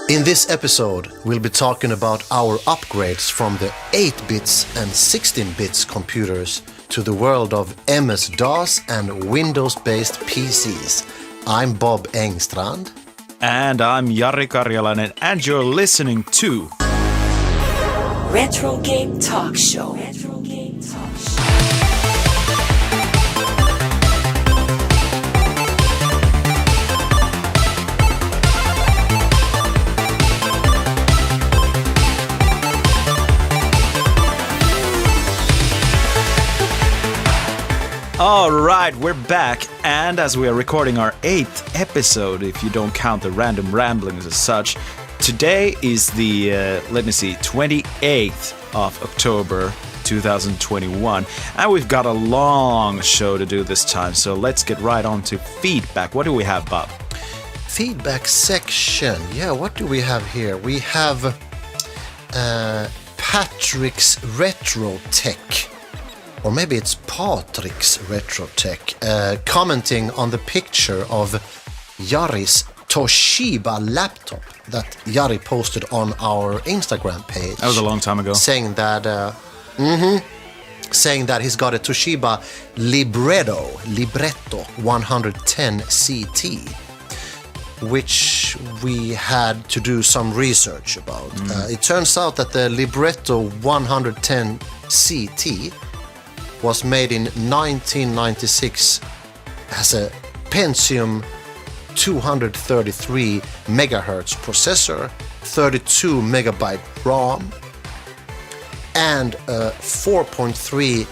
In this episode, we'll be talking about our upgrades from the 8-bits and 16-bits computers to the world of MS-DOS and Windows-based PCs. I'm Bob Engstrand. And I'm Jari Karjalainen, and you're listening to Retrogame Talkshow. Retrogame Talkshow. All right, we're back, and as we are recording our 8th episode, if you don't count the random ramblings as such, today is the, 28th of October 2021, and we've got a long show to do this time, so let's get right on to feedback. What do we have, Bob? Feedback section. Yeah, what do we have here? We have Patrick's Retro Tech. Or maybe it's Patrick's Retrotech, commenting on the picture of Jari's Toshiba laptop that Jari posted on our Instagram page. That was a long time ago. Saying that he's got a Toshiba Libretto 110 CT, which we had to do some research about. It turns out that the Libretto 110 CT was made in 1996 as a Pentium 233 megahertz processor, 32 megabyte RAM, and a 4.3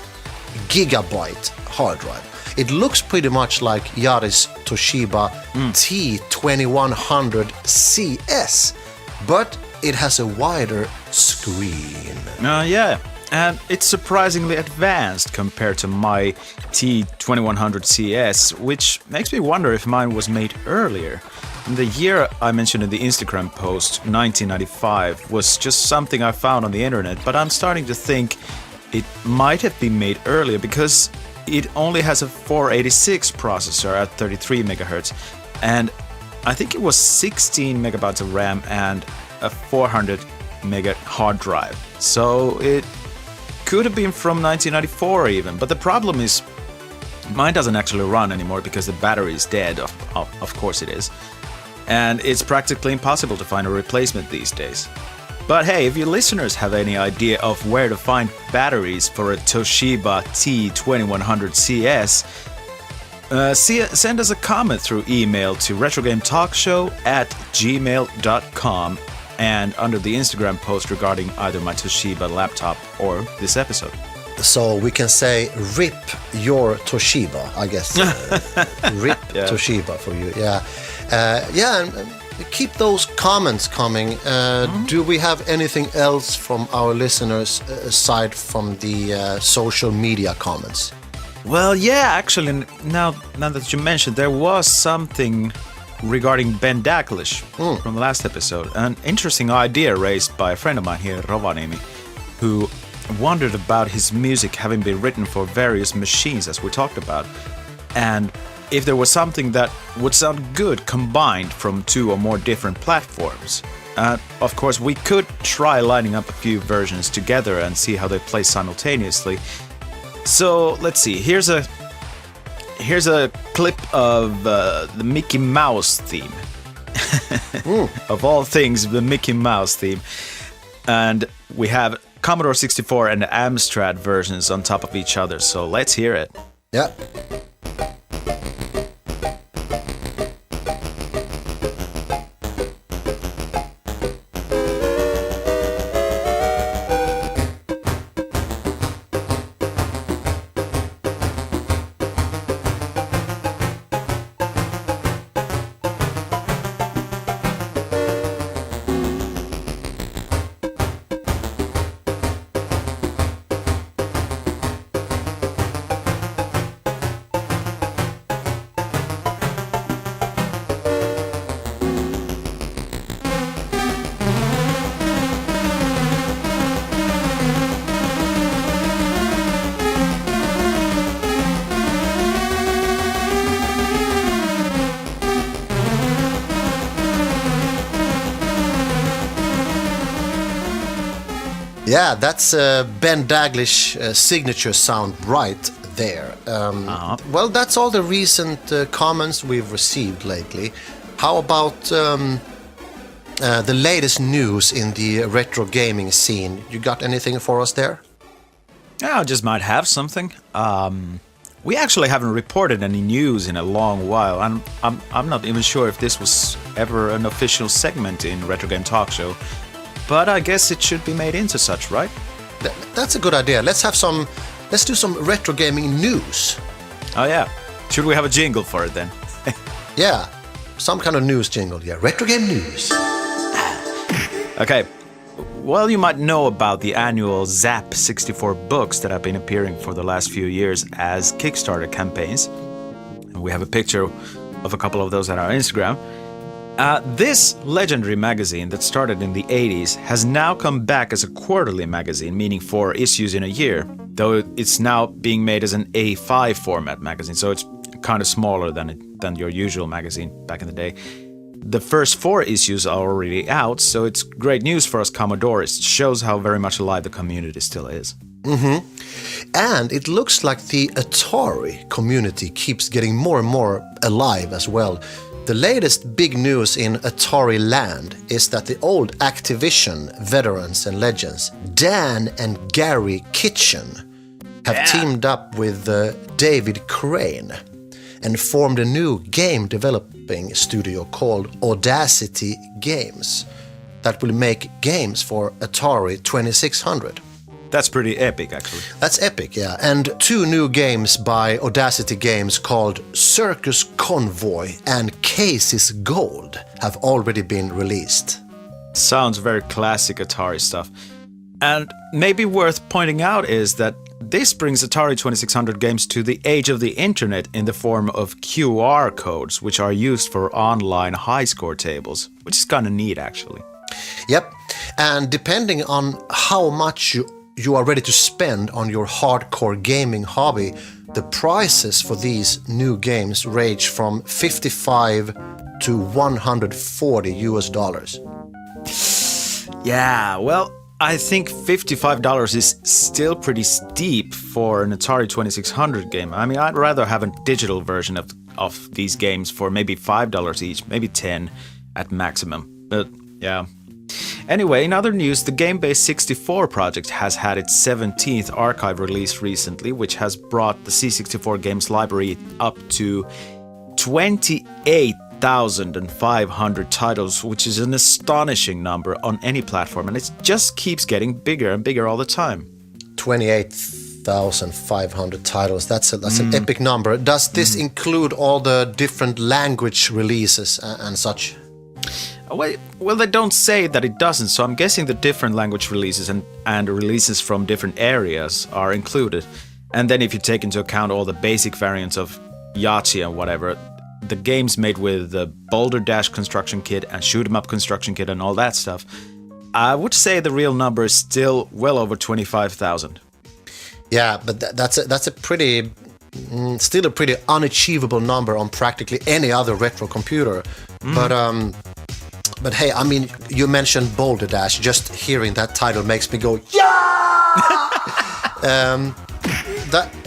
gigabyte hard drive. It looks pretty much like Jari's Toshiba T2100 CS, but it has a wider screen. Yeah. And it's surprisingly advanced compared to my T2100 CS, which makes me wonder if mine was made earlier. The year I mentioned in the Instagram post, 1995, was just something I found on the internet, but I'm starting to think it might have been made earlier because it only has a 486 processor at 33 megahertz, and I think it was 16 megabytes of RAM and a 400 mega hard drive. So it could have been from 1994 even, but the problem is mine doesn't actually run anymore because the battery is dead, of course it is, and it's practically impossible to find a replacement these days. But hey, if your listeners have any idea of where to find batteries for a Toshiba T2100 CS, send us a comment through email to retrogametalkshow@gmail.com and under the Instagram post regarding either my Toshiba laptop or this episode. So we can say rip your Toshiba, I guess. Rip Toshiba for you, yeah. And keep those comments coming. Do we have anything else from our listeners aside from the social media comments? Well, yeah, actually, now that you mentioned, there was something regarding Ben Daglish from the last episode. An interesting idea raised by a friend of mine here, Rovaniemi, who wondered about his music having been written for various machines, as we talked about, and if there was something that would sound good combined from 2 or more different platforms. Of course, we could try lining up a few versions together and see how they play simultaneously. So let's see, here's a clip of the Mickey Mouse theme. Of all things, the Mickey Mouse theme. And we have Commodore 64 and Amstrad versions on top of each other, so let's hear it. Yeah. Yeah, that's Ben Daglish signature sound right there. Well, that's all the recent comments we've received lately. How about the latest news in the retro gaming scene? You got anything for us there? Yeah, I just might have something. We actually haven't reported any news in a long while, and I'm not even sure if this was ever an official segment in Retrogame Talkshow, but I guess it should be made into such, right? That's a good idea. Let's do some retro gaming news. Oh yeah. Should we have a jingle for it then? Yeah, some kind of news jingle. Yeah, retro game news. Okay. Well, you might know about the annual Zap 64 books that have been appearing for the last few years as Kickstarter campaigns. And we have a picture of a couple of those on our Instagram. This legendary magazine that started in the 80s has now come back as a quarterly magazine, meaning 4 issues in a year, though it's now being made as an A5 format magazine, so it's kind of smaller than your usual magazine back in the day. The first 4 issues are already out, so it's great news for us Commodorists. It shows how very much alive the community still is. And it looks like the Atari community keeps getting more and more alive as well. The latest big news in Atari land is that the old Activision veterans and legends, Dan and Gary Kitchen, have teamed up with David Crane and formed a new game developing studio called Audacity Games that will make games for Atari 2600. That's pretty epic, actually. That's epic, yeah. And 2 new games by Audacity Games called Circus Convoy and Casey's Gold have already been released. Sounds very classic Atari stuff. And maybe worth pointing out is that this brings Atari 2600 games to the age of the internet in the form of QR codes, which are used for online high-score tables, which is kind of neat, actually. Yep, and depending on how much you are ready to spend on your hardcore gaming hobby, the prices for these new games range from $55 to $140 US. Yeah, well, I think $55 is still pretty steep for an Atari 2600 game. I mean, I'd rather have a digital version of these games for maybe $5 each, maybe $10 at maximum. But yeah. Anyway, in other news, the Game-Based 64 project has had its 17th archive release recently, which has brought the C64 games library up to 28,500 titles, which is an astonishing number on any platform, and it just keeps getting bigger and bigger all the time. 28,500 titles, that's an epic number. Does this include all the different language releases and such? Well, they don't say that it doesn't, so I'm guessing the different language releases and releases from different areas are included. And then if you take into account all the basic variants of Yahtzee and whatever, the games made with the Boulder Dash construction kit and Shoot 'em Up construction kit and all that stuff, I would say the real number is still well over 25,000. Yeah, but that's a pretty, still a pretty unachievable number on practically any other retro computer. But hey, I mean, you mentioned Boulder Dash. Just hearing that title makes me go, yeah!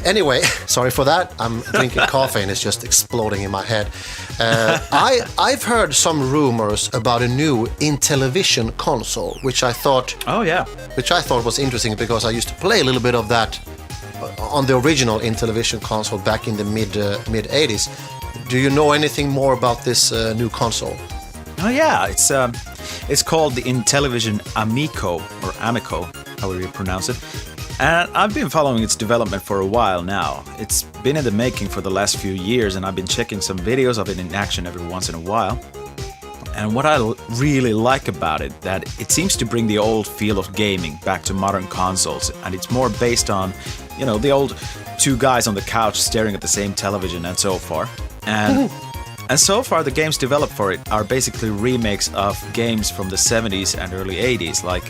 Anyway, sorry for that. I'm drinking coffee and it's just exploding in my head. I've heard some rumors about a new Intellivision console, which I thought was interesting because I used to play a little bit of that on the original Intellivision console back in the mid 80s. Do you know anything more about this new console? Oh yeah, it's called the Intellivision Amico, or Amico, however you pronounce it. And I've been following its development for a while now. It's been in the making for the last few years, and I've been checking some videos of it in action every once in a while. And what I really like about it, that it seems to bring the old feel of gaming back to modern consoles, and it's more based on, you know, the old 2 guys on the couch staring at the same television and so forth. And so far, the games developed for it are basically remakes of games from the 70s and early 80s, like,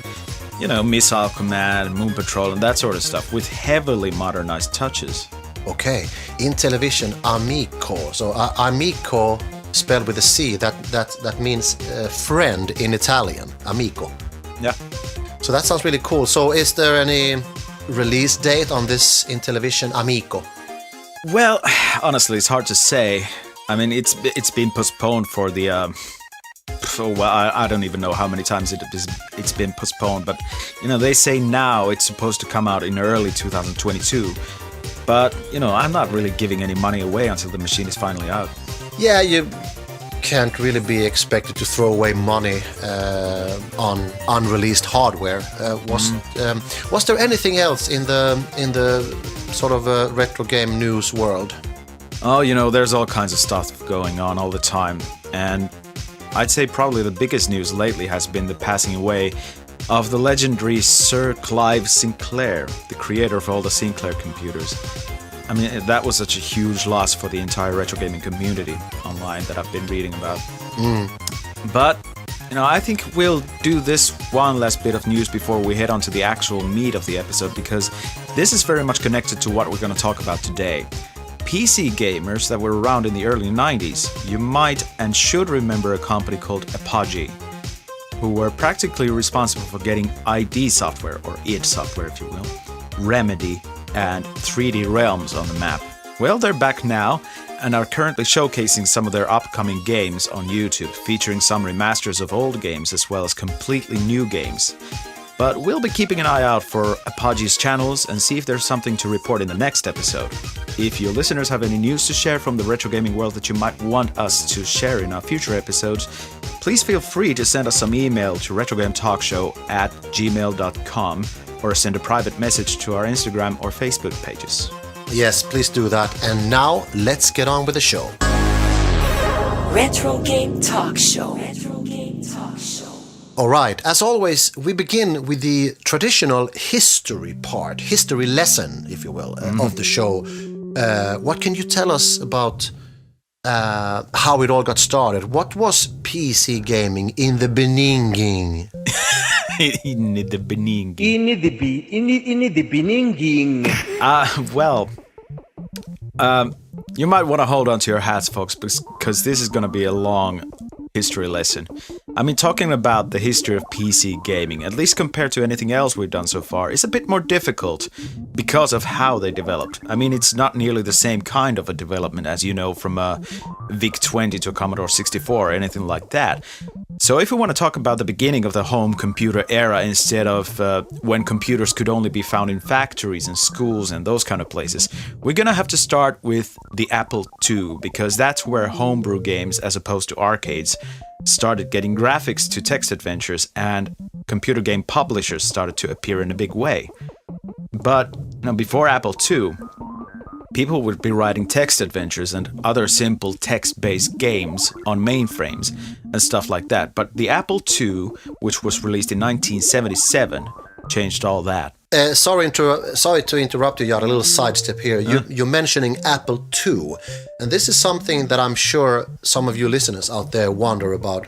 you know, Missile Command, Moon Patrol, and that sort of stuff, with heavily modernized touches. Okay, Intellivision Amico. So Amico, spelled with a C, that means friend in Italian, amico. Yeah. So So that sounds really cool. So is there any release date on this Intellivision Amico? Well, honestly, it's hard to say. I mean, it's been postponed for the... I don't even know how many times it's been postponed, but, they say now it's supposed to come out in early 2022. But, I'm not really giving any money away until the machine is finally out. Yeah, you can't really be expected to throw away money on unreleased hardware. Was there anything else in the sort of retro game news world? Oh, there's all kinds of stuff going on all the time, and I'd say probably the biggest news lately has been the passing away of the legendary Sir Clive Sinclair, the creator of all the Sinclair computers. I mean, that was such a huge loss for the entire retro gaming community online that I've been reading about. But, I think we'll do this one last bit of news before we head on to the actual meat of the episode, because this is very much connected to what we're going to talk about today. PC gamers that were around in the early 90s, you might and should remember a company called Apogee, who were practically responsible for getting ID software, or id software if you will, Remedy, and 3D Realms on the map. Well, they're back now and are currently showcasing some of their upcoming games on YouTube, featuring some remasters of old games as well as completely new games. But we'll be keeping an eye out for Apogee's channels and see if there's something to report in the next episode. If you listeners have any news to share from the retro gaming world that you might want us to share in our future episodes, please feel free to send us some email to retrogametalkshow@gmail.com or send a private message to our Instagram or Facebook pages. Yes, please do that. And now, let's get on with the show. Retrogame Talkshow. Retrogame Talkshow. All right, as always, we begin with the traditional history part, history lesson, if you will, of the show. What can you tell us about how it all got started? What was PC gaming in the beginning? In the beginning. You might want to hold on to your hats, folks, because this is going to be a long history lesson. I mean, talking about the history of PC gaming, at least compared to anything else we've done so far, is a bit more difficult because of how they developed. I mean, it's not nearly the same kind of a development as from a VIC-20 to a Commodore 64 or anything like that. So if we want to talk about the beginning of the home computer era instead of when computers could only be found in factories and schools and those kind of places, we're going to have to start with the Apple II, because that's where homebrew games, as opposed to arcades, started getting graphics to text adventures, and computer game publishers started to appear in a big way. But before Apple II, people would be writing text adventures and other simple text-based games on mainframes and stuff like that. But the Apple II, which was released in 1977, changed all that. Sorry to interrupt you, Jari, a little sidestep here. You're mentioning Apple II, and this is something that I'm sure some of you listeners out there wonder about.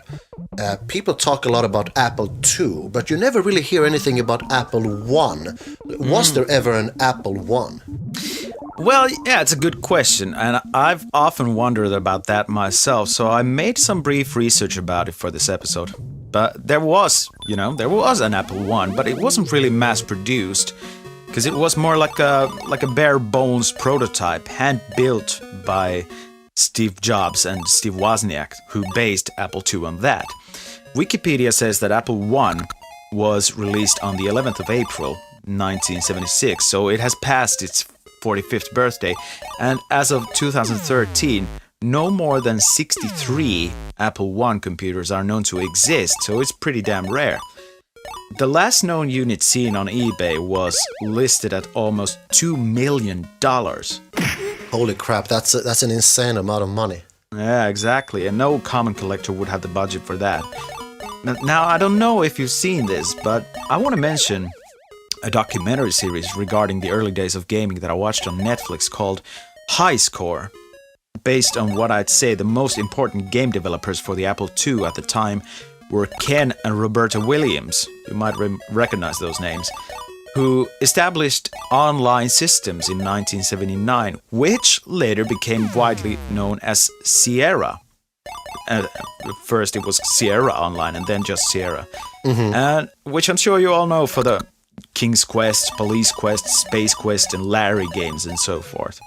People talk a lot about Apple II, but you never really hear anything about Apple I. Was there ever an Apple I? Well, yeah, it's a good question, and I've often wondered about that myself, so I made some brief research about it for this episode. But there was an Apple I, but it wasn't really mass-produced, because it was more like a bare-bones prototype, hand-built by Steve Jobs and Steve Wozniak, who based Apple II on that. Wikipedia says that Apple I was released on the 11th of April, 1976, so it has passed its 45th birthday, and as of 2013, no more than 63 Apple I computers are known to exist, so it's pretty damn rare. The last known unit seen on eBay was listed at almost $2 million. Holy crap, that's an insane amount of money. Yeah, exactly, and no common collector would have the budget for that. Now, I don't know if you've seen this, but I want to mention a documentary series regarding the early days of gaming that I watched on Netflix called High Score, based on what I'd say the most important game developers for the Apple II at the time were Ken and Roberta Williams, you might recognize those names, who established online systems in 1979, which later became widely known as Sierra. First it was Sierra Online, and then just Sierra. And which I'm sure you all know for the King's Quest, Police Quest, Space Quest, and Larry games, and so forth.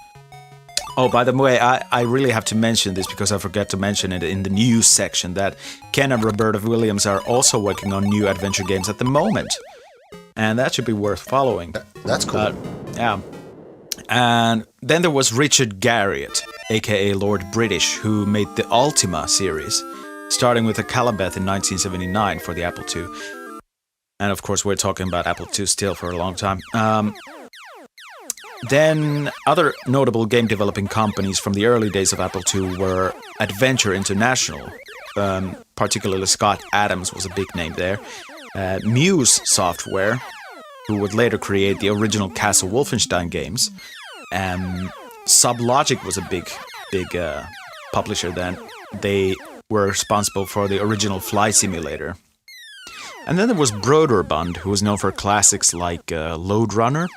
Oh, by the way, I really have to mention this because I forgot to mention it in the news section that Ken and Roberta Williams are also working on new adventure games at the moment. And that should be worth following. That's cool. Yeah. And then there was Richard Garriott, aka Lord British, who made the Ultima series, starting with a Calabeth in 1979 for the Apple II. And of course, we're talking about Apple II still for a long time. Then other notable game developing companies from the early days of Apple II were Adventure International. Particularly Scott Adams was a big name there. Muse Software, who would later create the original Castle Wolfenstein games. Sublogic was a big publisher then. They were responsible for the original Fly Simulator. And then there was Broderbund, who was known for classics like Lode Runner,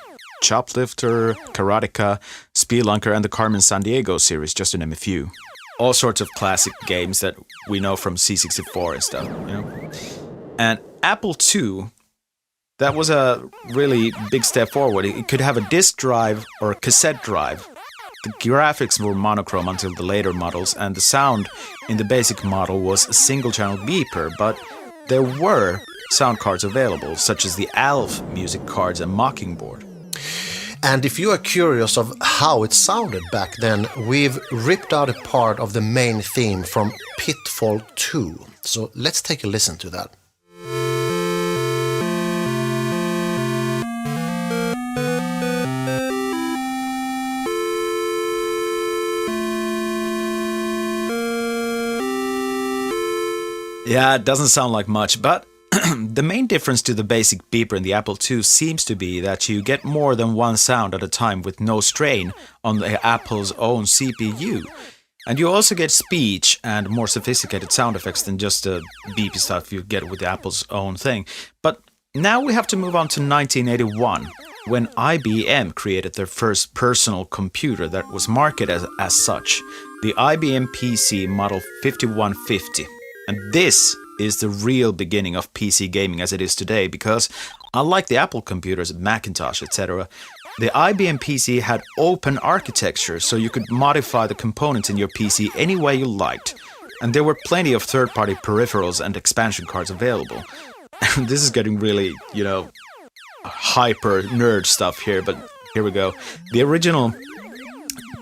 Choplifter, Karateka, Spelunker, and the Carmen Sandiego series, just to name a few. All sorts of classic games that we know from C64 and stuff, you know. And Apple II, that was a really big step forward. It could have a disk drive or a cassette drive. The graphics were monochrome until the later models, and the sound in the basic model was a single-channel beeper, but there were sound cards available, such as the ALF music cards and Mockingbird. And if you are curious of how it sounded back then, we've ripped out a part of the main theme from Pitfall 2. So let's take a listen to that. Yeah, it doesn't sound like much, but the main difference to the basic beeper in the Apple II seems to be that you get more than one sound at a time with no strain on the Apple's own CPU. And you also get speech and more sophisticated sound effects than just the beepy stuff you get with the Apple's own thing. But now we have to move on to 1981, when IBM created their first personal computer that was marketed as such, the IBM PC Model 5150. And this is the real beginning of PC gaming as it is today, because unlike the Apple computers, Macintosh, etc., the IBM PC had open architecture, so you could modify the components in your PC any way you liked. And there were plenty of third-party peripherals and expansion cards available. And this is getting really, hyper nerd stuff here, but here we go. The original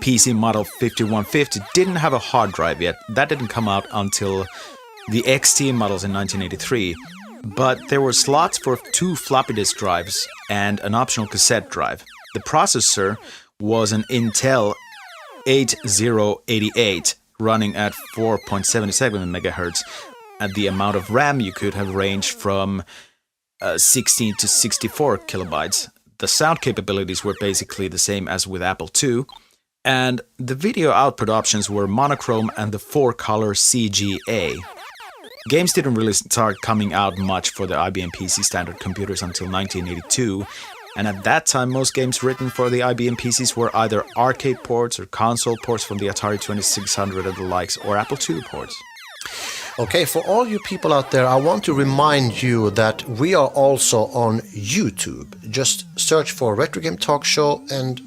PC Model 5150 didn't have a hard drive yet. That didn't come out until the XT models in 1983, but there were slots for 2 floppy disk drives and an optional cassette drive. The processor was an Intel 8088 running at 4.77 MHz, and the amount of RAM you could have ranged from 16 to 64 kilobytes. The sound capabilities were basically the same as with Apple II, and the video output options were monochrome and the 4-color CGA. Games didn't really start coming out much for the IBM PC standard computers until 1982, and at that time most games written for the IBM PCs were either arcade ports or console ports from the Atari 2600 and the likes, or Apple II ports. Okay, for all you people out there, I want to remind you that we are also on YouTube. Just search for Retrogame Talkshow and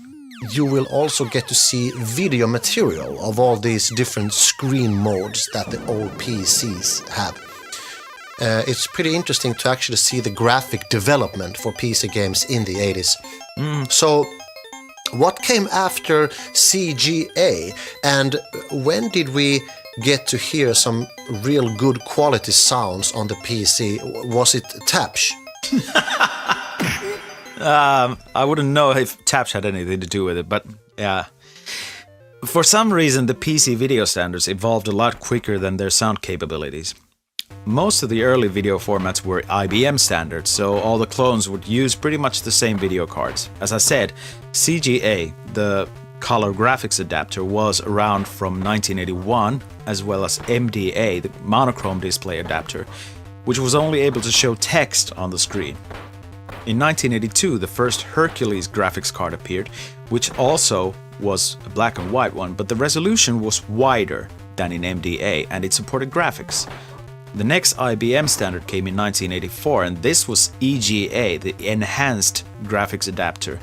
you will also get to see video material of all these different screen modes that the old PCs have. It's pretty interesting to actually see the graphic development for PC games in the 80s. So, what came after CGA, and when did we get to hear some real good quality sounds on the PC? Was it TAPS? I wouldn't know if TAPS had anything to do with it, but yeah. For some reason, the PC video standards evolved a lot quicker than their sound capabilities. Most of the early video formats were IBM standards, so all the clones would use pretty much the same video cards. As I said, CGA, the color graphics adapter, was around from 1981, as well as MDA, the monochrome display adapter, which was only able to show text on the screen. In 1982, the first Hercules graphics card appeared, which also was a black and white one, but the resolution was wider than in MDA, and it supported graphics. The next IBM standard came in 1984, and this was EGA, the Enhanced Graphics Adapter,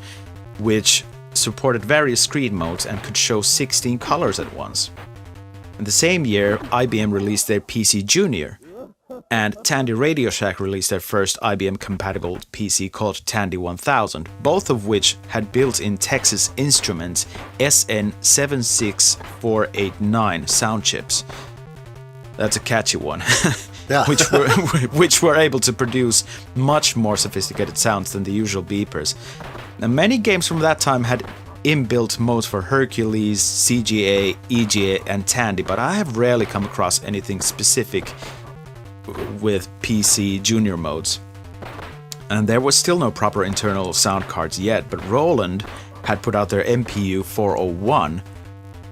which supported various screen modes and could show 16 colors at once. In the same year, IBM released their PC Junior, and Tandy Radio Shack released their first IBM-compatible PC called Tandy 1000, both of which had built-in Texas Instruments SN76489 sound chips. That's a catchy one. Yeah. which were able to produce much more sophisticated sounds than the usual beepers. Now, many games from that time had inbuilt modes for Hercules, CGA, EGA, and Tandy, but I have rarely come across anything specific with PC Junior modes. And there was still no proper internal sound cards yet, but Roland had put out their MPU 401,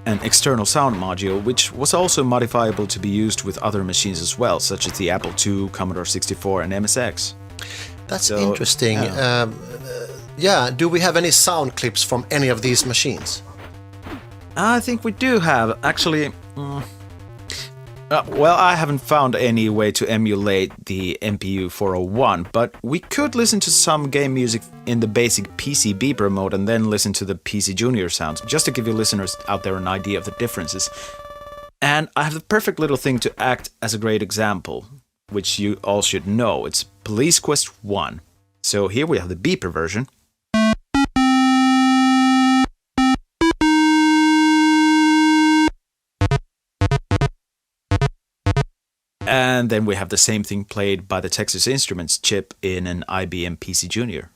an external sound module, which was also modifiable to be used with other machines as well, such as the Apple II, Commodore 64, and MSX. That's interesting. Yeah. Do we have any sound clips from any of these machines? I think we do have. Actually, well, I haven't found any way to emulate the MPU 401, but we could listen to some game music in the basic PC beeper mode and then listen to the PC Junior sounds, just to give you listeners out there an idea of the differences. And I have the perfect little thing to act as a great example, which you all should know. It's Police Quest 1. So here we have the beeper version. And then we have the same thing played by the Texas Instruments chip in an IBM PC Junior.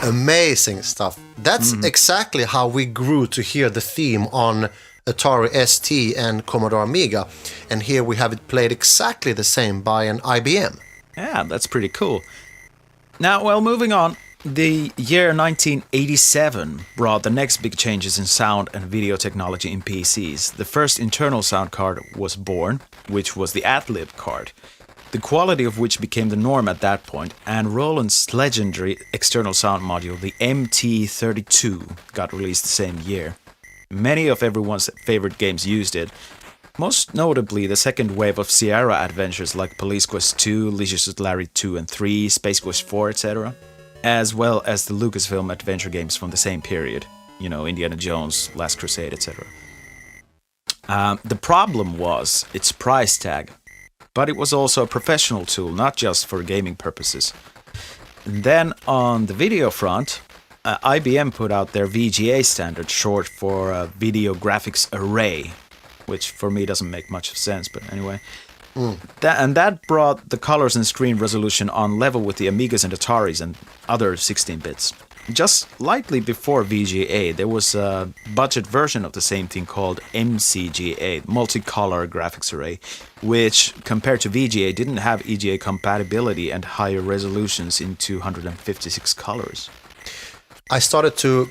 Amazing stuff. That's exactly how we grew to hear the theme on Atari ST and Commodore Amiga. And here we have it played exactly the same by an IBM. Yeah, that's pretty cool. Now, well, moving on. The year 1987 brought the next big changes in sound and video technology in PCs. The first internal sound card was born, which was the Adlib card, the quality of which became the norm at that point, and Roland's legendary external sound module, the MT32, got released the same year. Many of everyone's favorite games used it, most notably the second wave of Sierra adventures like Police Quest 2, Leisure Suit Larry 2 and 3, Space Quest 4, etc., as well as the Lucasfilm adventure games from the same period, you know, Indiana Jones, Last Crusade, etc. The problem was its price tag, but it was also a professional tool, not just for gaming purposes. And then on the video front, IBM put out their VGA standard, short for Video Graphics Array, which for me doesn't make much sense, but anyway. That brought the colors and screen resolution on level with the Amigas and Ataris and other 16-bits. Just slightly before VGA, there was a budget version of the same thing called MCGA, Multicolor Graphics Array, which, compared to VGA, didn't have EGA compatibility and higher resolutions in 256 colors. I started to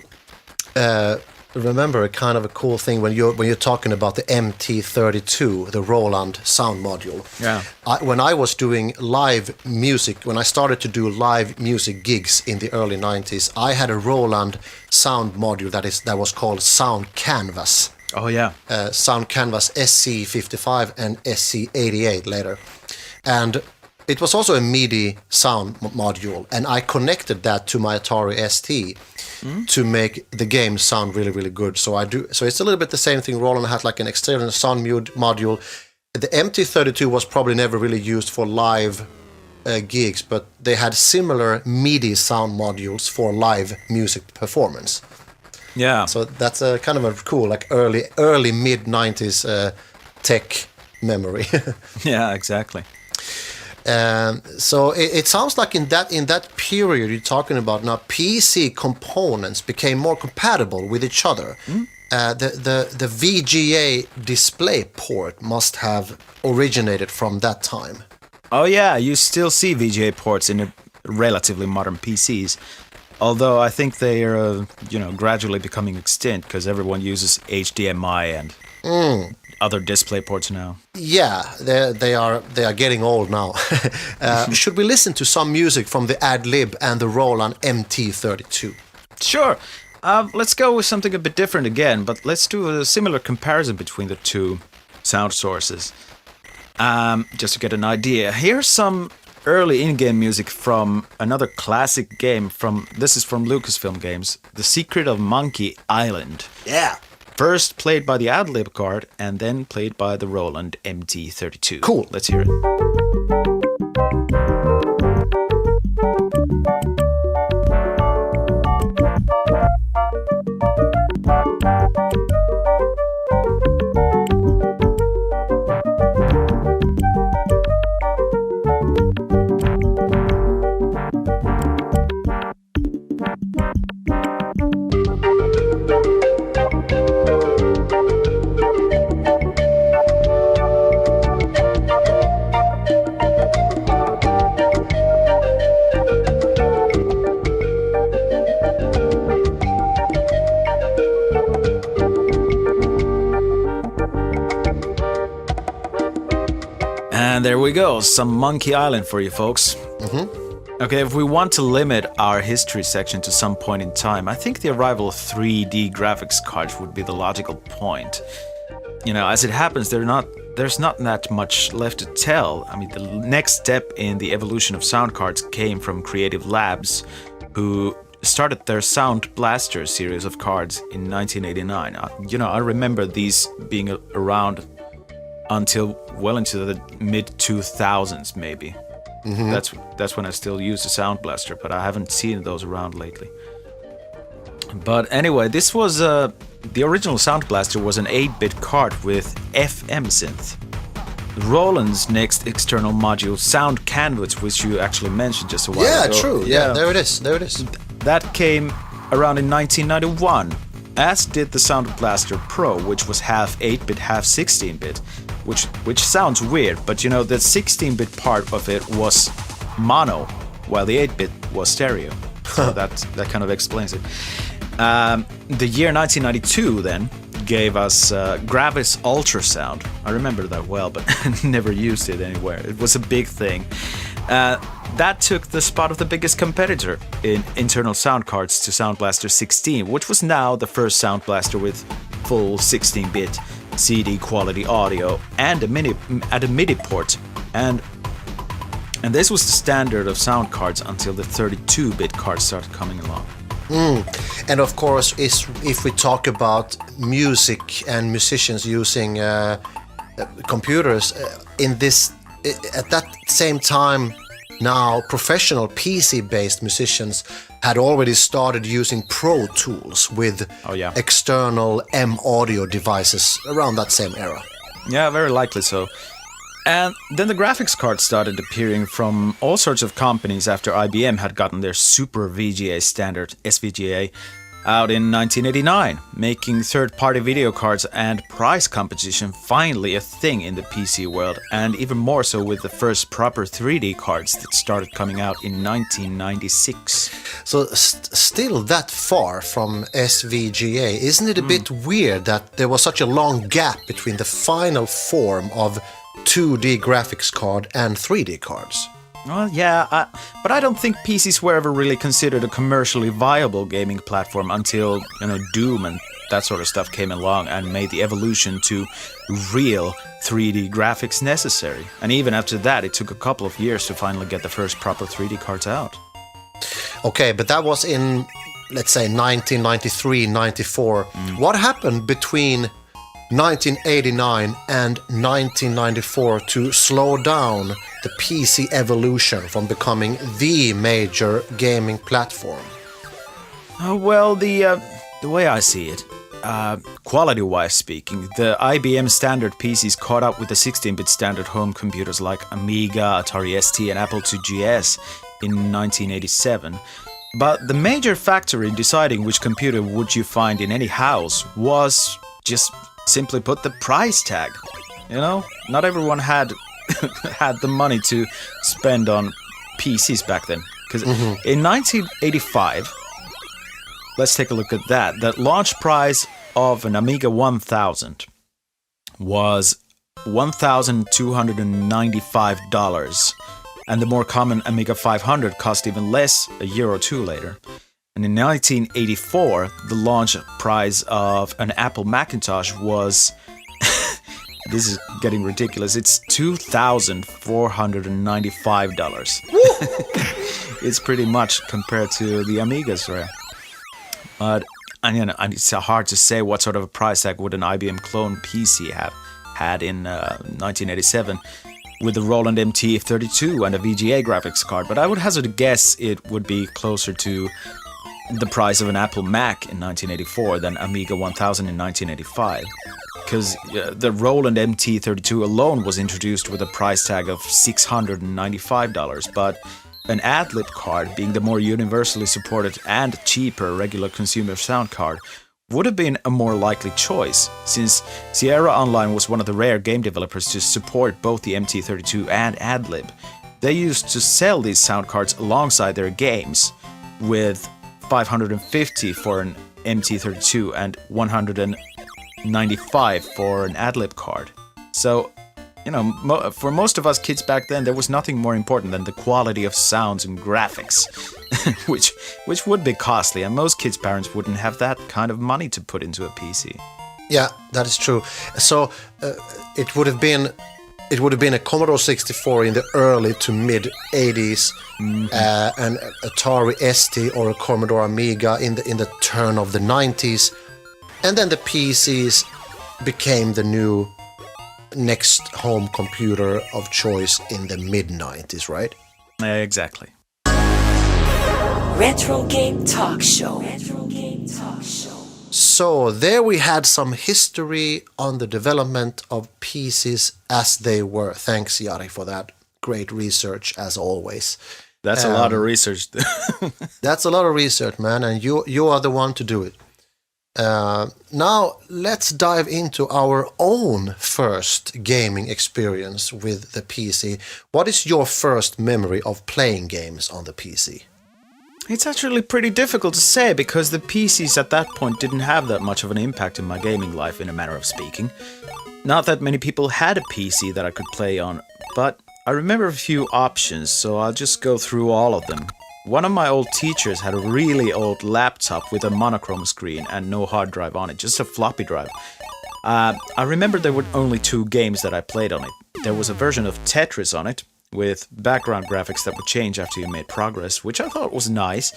remember a kind of a cool thing when you're talking about the MT32, the Roland sound module. Yeah. When I was doing live music, when I started to do live music gigs in the early 90s, I had a Roland sound module that was called Sound Canvas. Oh yeah. Sound Canvas SC55 and SC88 later. And it was also a MIDI sound module, and I connected that to my Atari ST to make the game sound really, really good. So it's a little bit the same thing. Roland had like an external sound module. The MT32 was probably never really used for live gigs, but they had similar MIDI sound modules for live music performance. Yeah. So that's a kind of a cool, like early mid 90s tech memory. Yeah, exactly. So it sounds like in that period you're talking about now, PC components became more compatible with each other. The VGA display port must have originated from that time. Oh yeah, you still see VGA ports in relatively modern PCs. Although I think they are, gradually becoming extinct because everyone uses HDMI and other display ports now. Yeah, they are getting old now. Should we listen to some music from the Ad-Lib and the Roland MT32? Sure. Let's go with something a bit different again, but let's do a similar comparison between the two sound sources. Just to get an idea. Here's some early in-game music from another classic game this is from Lucasfilm Games, The Secret of Monkey Island. Yeah. First played by the Ad-Lib card, and then played by the Roland MT32. Cool. Let's hear it. And there we go, some Monkey Island for you folks. Okay, if we want to limit our history section to some point in time, I think the arrival of 3D graphics cards would be the logical point. You know, as it happens, there's not that much left to tell. I mean, the next step in the evolution of sound cards came from Creative Labs, who started their Soundblaster series of cards in 1989. You know, I remember these being around until well into the mid-2000s, maybe. That's when I still used the Soundblaster, but I haven't seen those around lately. But anyway, this was the original Soundblaster was an 8-bit card with FM synth. Roland's next external module, Sound Canvas, which you actually mentioned just a while ago. Yeah, true. Yeah, there it is. That came around in 1991, as did the Soundblaster Pro, which was half 8-bit, half 16-bit, which sounds weird, but you know, the 16-bit part of it was mono, while the 8-bit was stereo. So that kind of explains it. The year 1992 then gave us Gravis Ultrasound. I remember that well, but never used it anywhere. It was a big thing. That took the spot of the biggest competitor in internal sound cards to Soundblaster 16, which was now the first Soundblaster with full 16-bit CD quality audio and a MIDI port, and this was the standard of sound cards until the 32-bit cards started coming along. And of course, if we talk about music and musicians using computers, at that same time, now professional PC-based musicians had already started using Pro Tools with external M-audio devices around that same era. Yeah, very likely so. And then the graphics cards started appearing from all sorts of companies after IBM had gotten their Super VGA standard, SVGA, out in 1989, making third-party video cards and price competition finally a thing in the PC world, and even more so with the first proper 3D cards that started coming out in 1996. So still that far from SVGA, isn't it a bit weird that there was such a long gap between the final form of 2D graphics card and 3D cards? Well, yeah, but I don't think PCs were ever really considered a commercially viable gaming platform until, you know, Doom and that sort of stuff came along and made the evolution to real 3D graphics necessary. And even after that, it took a couple of years to finally get the first proper 3D cards out. Okay, but that was in, let's say, 1993, 94. What happened between 1989 and 1994 to slow down the PC evolution from becoming the major gaming platform? Well, the way I see it, quality-wise speaking, the IBM standard PCs caught up with the 16-bit standard home computers like Amiga, Atari ST, and Apple II GS in 1987. But the major factor in deciding which computer would you find in any house was just simply put the price tag. You know, not everyone had had the money to spend on PCs back then. Because in 1985, let's take a look at that. The launch price of an Amiga 1000 was $1,295, and the more common Amiga 500 cost even less a year or two later. And in 1984, the launch price of an Apple Macintosh was, this is getting ridiculous, it's $2,495. It's pretty much compared to the Amigas, right? But it's hard to say what sort of a price tag would an IBM clone PC have had in 1987 with the Roland MT32 and a VGA graphics card, but I would hazard a guess it would be closer to the price of an Apple Mac in 1984 than Amiga 1000 in 1985. Because the Roland MT32 alone was introduced with a price tag of $695, but an Adlib card, being the more universally supported and cheaper regular consumer sound card, would have been a more likely choice, since Sierra Online was one of the rare game developers to support both the MT32 and Adlib. They used to sell these sound cards alongside their games, with $550 for an MT32 and $195 for an Adlib card. So, for most of us kids back then, there was nothing more important than the quality of sounds and graphics, which would be costly, and most kids' parents wouldn't have that kind of money to put into a PC. Yeah, that is true. So it would have been a Commodore 64 in the early to mid 80s, an Atari ST or a Commodore Amiga in the turn of the 90s, and then the PCs became the new next home computer of choice in the mid-90s, right? Exactly. Retrogame Talkshow. Retrogame Talkshow. So there we had some history on the development of PCs as they were. Thanks, Jari, for that great research, as always. That's a lot of research. That's a lot of research, man, and you are the one to do it. Now, let's dive into our own first gaming experience with the PC. What is your first memory of playing games on the PC? It's actually pretty difficult to say, because the PCs at that point didn't have that much of an impact in my gaming life, in a manner of speaking. Not that many people had a PC that I could play on, but I remember a few options, so I'll just go through all of them. One of my old teachers had a really old laptop with a monochrome screen and no hard drive on it, just a floppy drive. I remember there were only 2 games that I played on it. There was a version of Tetris on it, with background graphics that would change after you made progress, which I thought was nice.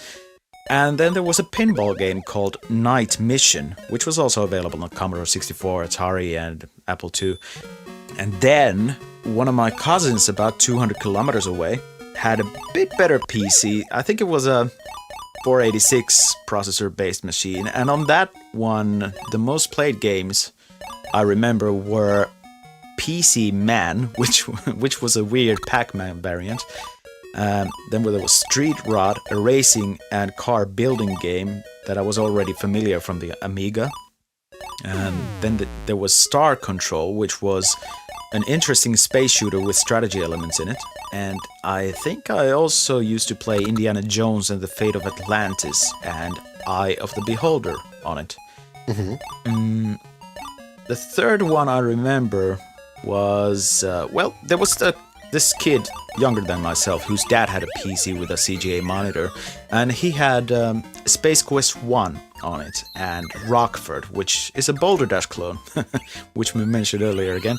And then there was a pinball game called Night Mission, which was also available on Commodore 64, Atari, and Apple II. And then one of my cousins, about 200 kilometers away, had a bit better PC. I think it was a 486 processor-based machine, and on that one, the most played games I remember were PC Man, which was a weird Pac-Man variant. Then there was Street Rod, a racing and car building game that I was already familiar from the Amiga. And then there was Star Control, which was an interesting space shooter with strategy elements in it. And I think I also used to play Indiana Jones and the Fate of Atlantis and Eye of the Beholder on it. Mm-hmm. The third one I remember was, there was this kid younger than myself whose dad had a PC with a CGA monitor, and he had Space Quest 1 on it, and Rockford, which is a Boulder Dash clone, which we mentioned earlier again,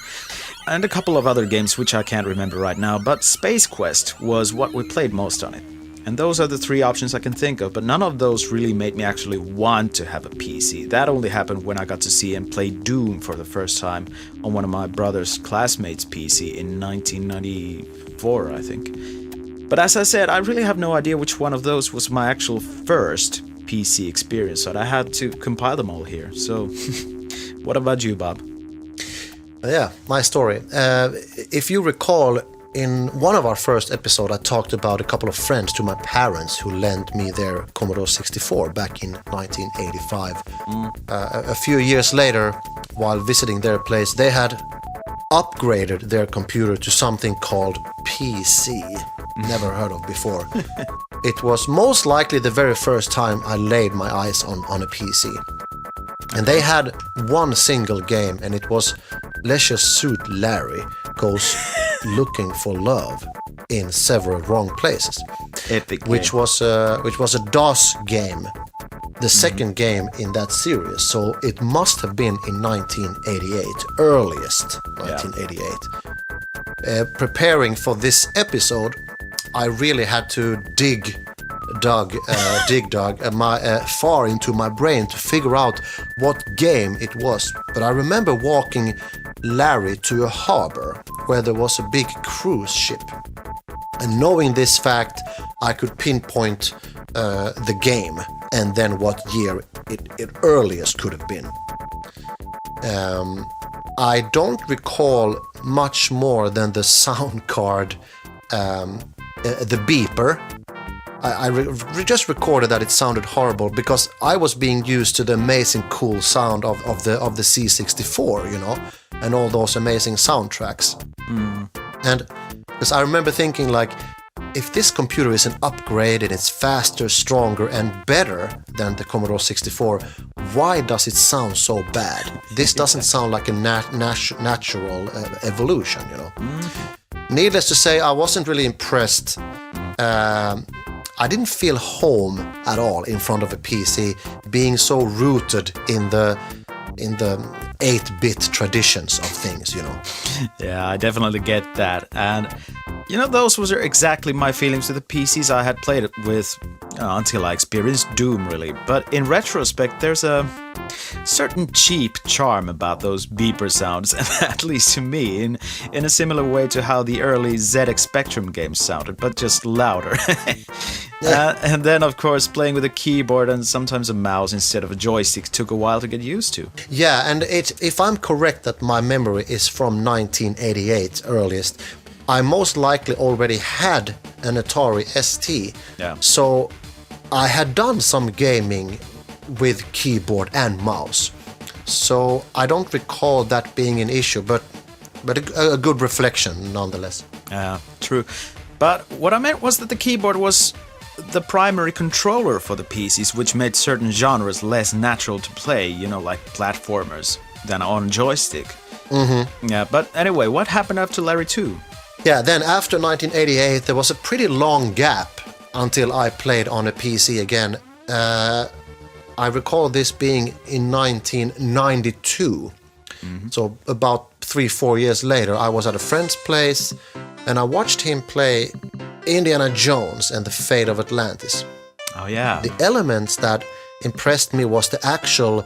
and a couple of other games which I can't remember right now, but Space Quest was what we played most on it. And those are the 3 options I can think of, but none of those really made me actually want to have a PC. That only happened when I got to see and play Doom for the first time on one of my brother's classmates' PC in 1994, I think. But as I said, I really have no idea which one of those was my actual first PC experience, so I had to compile them all here. So, what about you, Bob? Yeah, my story. If you recall, in one of our first episodes, I talked about a couple of friends to my parents who lent me their Commodore 64 back in 1985. A few years later, while visiting their place, they had upgraded their computer to something called PC. Never heard of before. It was most likely the very first time I laid my eyes on a PC. And they had one single game, and it was Leisure Suit Larry goes looking for love in several wrong places. Epic which game. was a DOS game, the second game in that series. So it must have been in 1988, earliest 1988. Preparing for this episode, I really had to dig far into my brain to figure out what game it was. But I remember walking Larry to a harbor where there was a big cruise ship. And knowing this fact, I could pinpoint the game and then what year it earliest could have been. I don't recall much more than the sound card, the beeper. I just recorded that it sounded horrible because I was being used to the amazing cool sound of the C64, you know, and all those amazing soundtracks. And because I remember thinking, like, if this computer is an upgrade and it's faster, stronger, and better than the Commodore 64, why does it sound so bad? This doesn't sound like a natural evolution, you know. Needless to say, I wasn't really impressed. I didn't feel home at all in front of a PC, being so rooted in the 8-bit traditions of things, you know. Yeah, I definitely get that. And, you know, those were exactly my feelings with the PCs I had played it with until I experienced Doom, really. But in retrospect, there's a certain cheap charm about those beeper sounds, at least to me, in a similar way to how the early ZX Spectrum games sounded, but just louder. And then, of course, playing with a keyboard and sometimes a mouse instead of a joystick took a while to get used to. Yeah, and if I'm correct that my memory is from 1988 earliest, I most likely already had an Atari ST. Yeah. So I had done some gaming with keyboard and mouse. So I don't recall that being an issue, but a good reflection nonetheless. Yeah, true. But what I meant was that the keyboard was the primary controller for the PCs, which made certain genres less natural to play, you know, like platformers, than on joystick. Mm-hmm. Yeah, but anyway, what happened after Larry 2? Yeah, then after 1988, there was a pretty long gap until I played on a PC again. I recall this being in 1992. Mm-hmm. So about 3-4 years later, I was at a friend's place and I watched him play Indiana Jones and the Fate of Atlantis. Oh, yeah. The elements that impressed me was the actual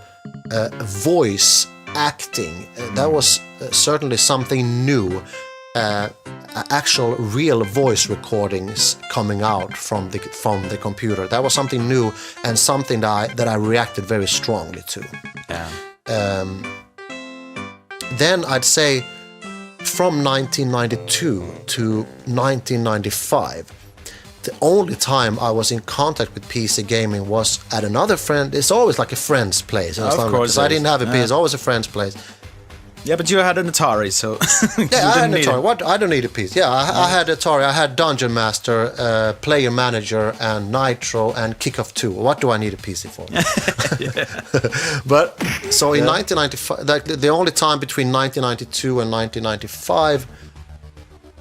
voice acting. That was certainly something new. Actual real voice recordings coming out from the computer. That was something new and something that I reacted very strongly to. Yeah. Then I'd say from 1992 to 1995, the only time I was in contact with PC gaming was at another friend. It's always like a friend's place. Of course. Because I didn't have a PC. It's always a friend's place. Yeah, but you had an Atari, so... Yeah, I had an Atari. What? I don't need a PC. Yeah, I had Atari. I had Dungeon Master, Player Manager, and Nitro, and Kickoff 2. What do I need a PC for? But, so in 1995, the only time between 1992 and 1995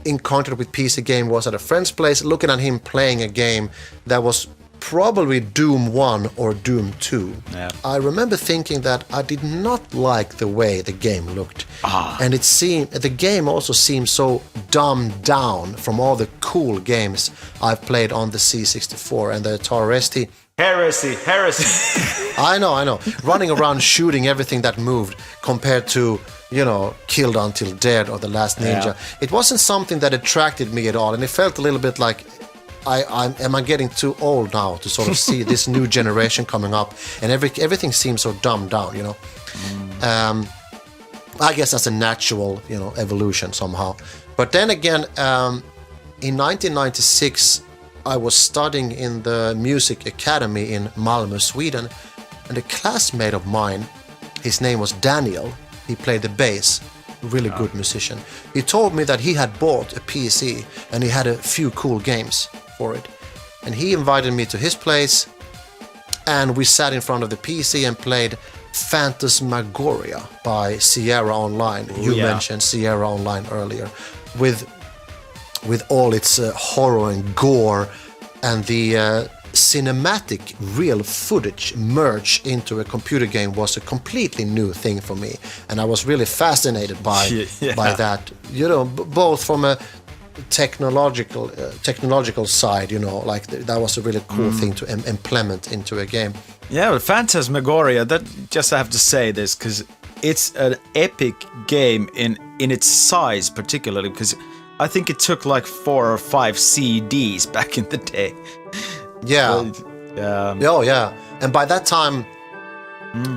in contact with PC game was at a friend's place, looking at him playing a game that was probably Doom 1 or Doom 2. Yeah. I remember thinking that I did not like the way the game looked. And the game also seemed so dumbed down from all the cool games I've played on the C64 and the Atari ST. Heresy! I know. Running around shooting everything that moved compared to, you know, Killed Until Dead or The Last Ninja. Yeah. It wasn't something that attracted me at all, and it felt a little bit like, am I getting too old now to sort of see this new generation coming up, and everything seems so dumbed down, you know. I guess that's a natural, you know, evolution somehow. But then again, in 1996, I was studying in the music academy in Malmö, Sweden, and a classmate of mine, his name was Daniel. He played the bass. Really good musician. He told me that he had bought a PC and he had a few cool games for it. And he invited me to his place and we sat in front of the PC and played Phantasmagoria by Sierra Online. You mentioned Sierra Online earlier, with all its horror and gore, and the cinematic real footage merged into a computer game was a completely new thing for me, and I was really fascinated by that. You know, both from a technological side, you know, like that was a really cool thing to implement into a game. Yeah, but Phantasmagoria, that just I have to say this because it's an epic game in its size, particularly because I think it took like 4 or 5 CDs back in the day. Yeah. And by that time,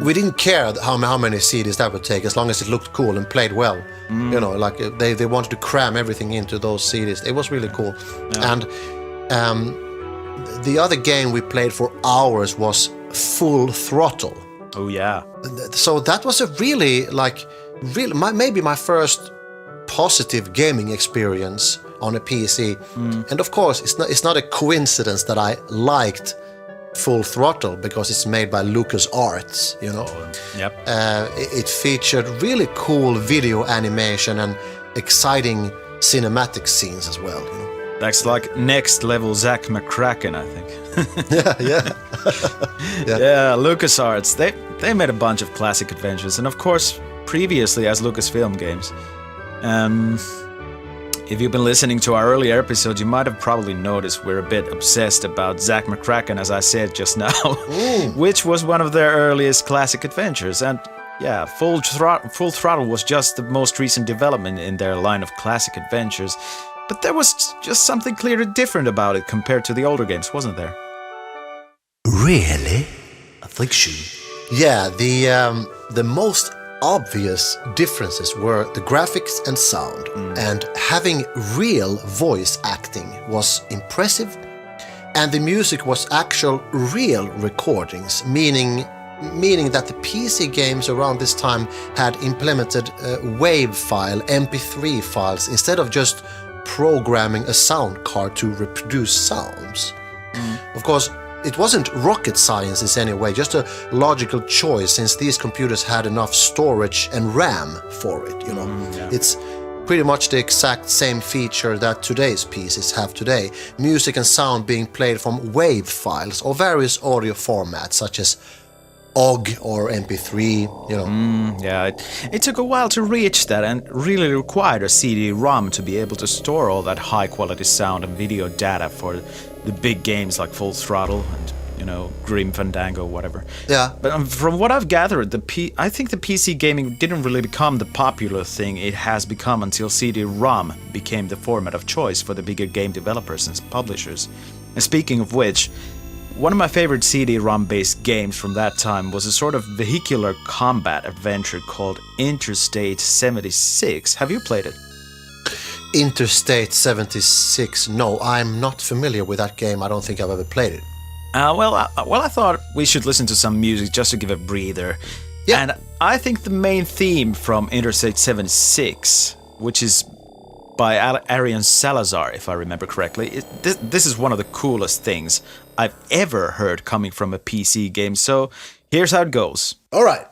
we didn't care how many CDs that would take, as long as it looked cool and played well. You know, like they wanted to cram everything into those CDs. It was really cool. Yeah. And the other game we played for hours was Full Throttle. Oh yeah. So that was a really maybe my first positive gaming experience on a PC. And of course, it's not a coincidence that I liked Full Throttle because it's made by LucasArts, you know. Yep. It featured really cool video animation and exciting cinematic scenes as well, you know. That's like next level Zack McCracken, I think. Yeah. LucasArts, they made a bunch of classic adventures, and of course, previously as Lucasfilm games. If you've been listening to our earlier episodes, you might have probably noticed we're a bit obsessed about Zack McCracken, as I said just now, which was one of their earliest classic adventures. And yeah, Full Throttle was just the most recent development in their line of classic adventures. But there was just something clearly different about it compared to the older games, wasn't there? Really? Affliction. Yeah, the most obvious differences were the graphics and sound, and having real voice acting was impressive, and the music was actual real recordings, meaning that the PC games around this time had implemented WAV file, MP3 files, instead of just programming a sound card to reproduce sounds. Of course, it wasn't rocket science in any way, just a logical choice, since these computers had enough storage and RAM for it, you know. It's pretty much the exact same feature that today's PCs have today. Music and sound being played from WAV files or various audio formats such as OGG or MP3, you know. It took a while to reach that, and really required a CD-ROM to be able to store all that high-quality sound and video data for the big games like Full Throttle and, you know, Grim Fandango, whatever. Yeah. But from what I've gathered, I think the PC gaming didn't really become the popular thing it has become until CD-ROM became the format of choice for the bigger game developers and publishers. And speaking of which, one of my favorite CD-ROM-based games from that time was a sort of vehicular combat adventure called Interstate 76. Have you played it? Interstate 76. No, I'm not familiar with that game. I don't think I've ever played it. I thought we should listen to some music just to give a breather. Yeah. And I think the main theme from Interstate 76, which is by Arian Salazar, if I remember correctly, this is one of the coolest things I've ever heard coming from a PC game. So here's how it goes. All right.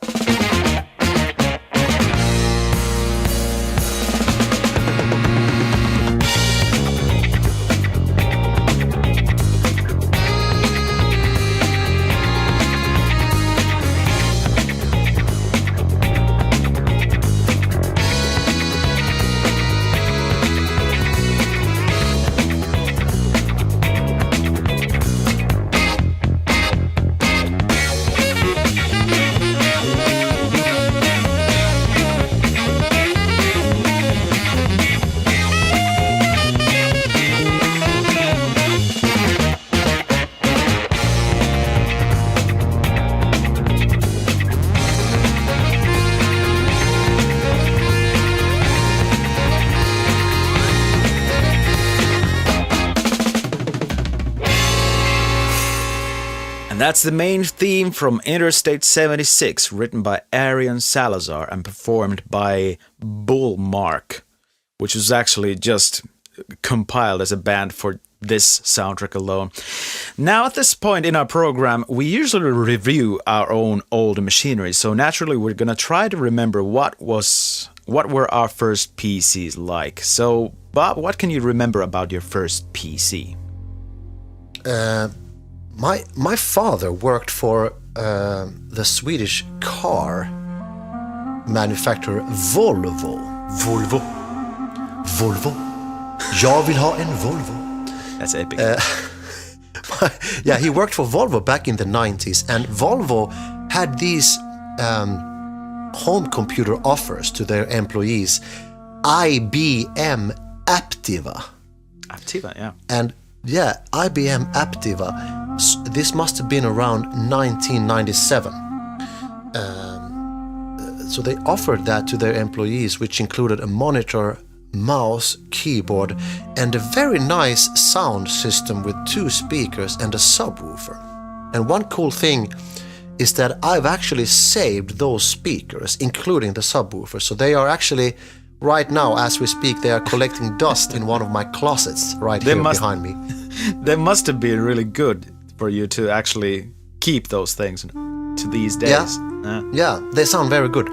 And that's the main theme from Interstate 76, written by Arian Salazar and performed by Bullmark, which was actually just compiled as a band for this soundtrack alone. Now, at this point in our program, we usually review our own old machinery, so naturally we're going to try to remember what were our first PCs like. So, Bob, what can you remember about your first PC? My father worked for the Swedish car manufacturer Volvo. Volvo. Jag vill ha en Volvo. That's epic. Yeah, he worked for Volvo back in the 90s, and Volvo had these home computer offers to their employees, IBM Aptiva. Aptiva, yeah. And yeah, IBM Aptiva, this must have been around 1997. So they offered that to their employees, which included a monitor, mouse, keyboard, and a very nice sound system with 2 speakers and a subwoofer. And one cool thing is that I've actually saved those speakers, including the subwoofer. So they are actually, right now as we speak, they are collecting dust in one of my closets behind me. They must have been really good for you to actually keep those things to these days. Yeah, they sound very good.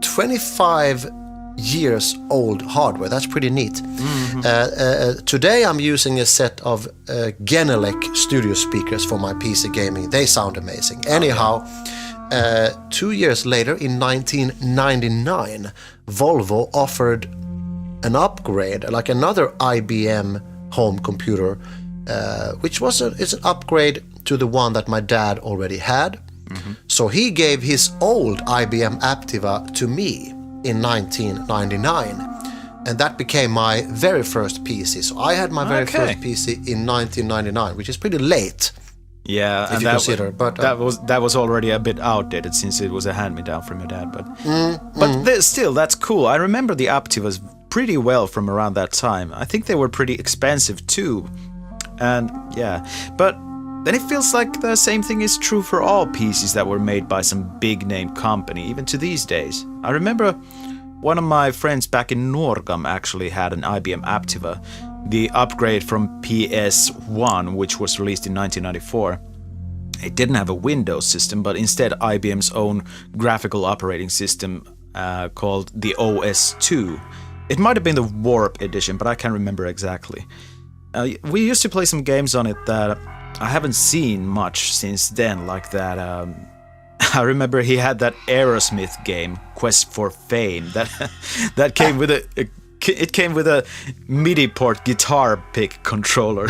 25 years old hardware, that's pretty neat. Today I'm using a set of Genelec studio speakers for my PC gaming. They sound amazing. Anyhow, 2 years later, in 1999, Volvo offered an upgrade, like another IBM home computer, which was it's an upgrade to the one that my dad already had. So he gave his old IBM Aptiva to me in 1999, and that became my very first PC. So I had my very first PC in 1999, which is pretty late. Yeah, if you consider, but that was already a bit outdated since it was a hand-me-down from your dad. But still, that's cool. I remember the Aptivas pretty well from around that time. I think they were pretty expensive too, and yeah, but. Then it feels like the same thing is true for all PCs that were made by some big-name company, even to these days. I remember one of my friends back in Norgam actually had an IBM Aptiva, the upgrade from PS1, which was released in 1994. It didn't have a Windows system, but instead IBM's own graphical operating system called the OS2. It might have been the Warp edition, but I can't remember exactly. We used to play some games on it that I haven't seen much since then, like that. I remember he had that Aerosmith game, Quest for Fame, that came with it came with a MIDI port guitar pick controller.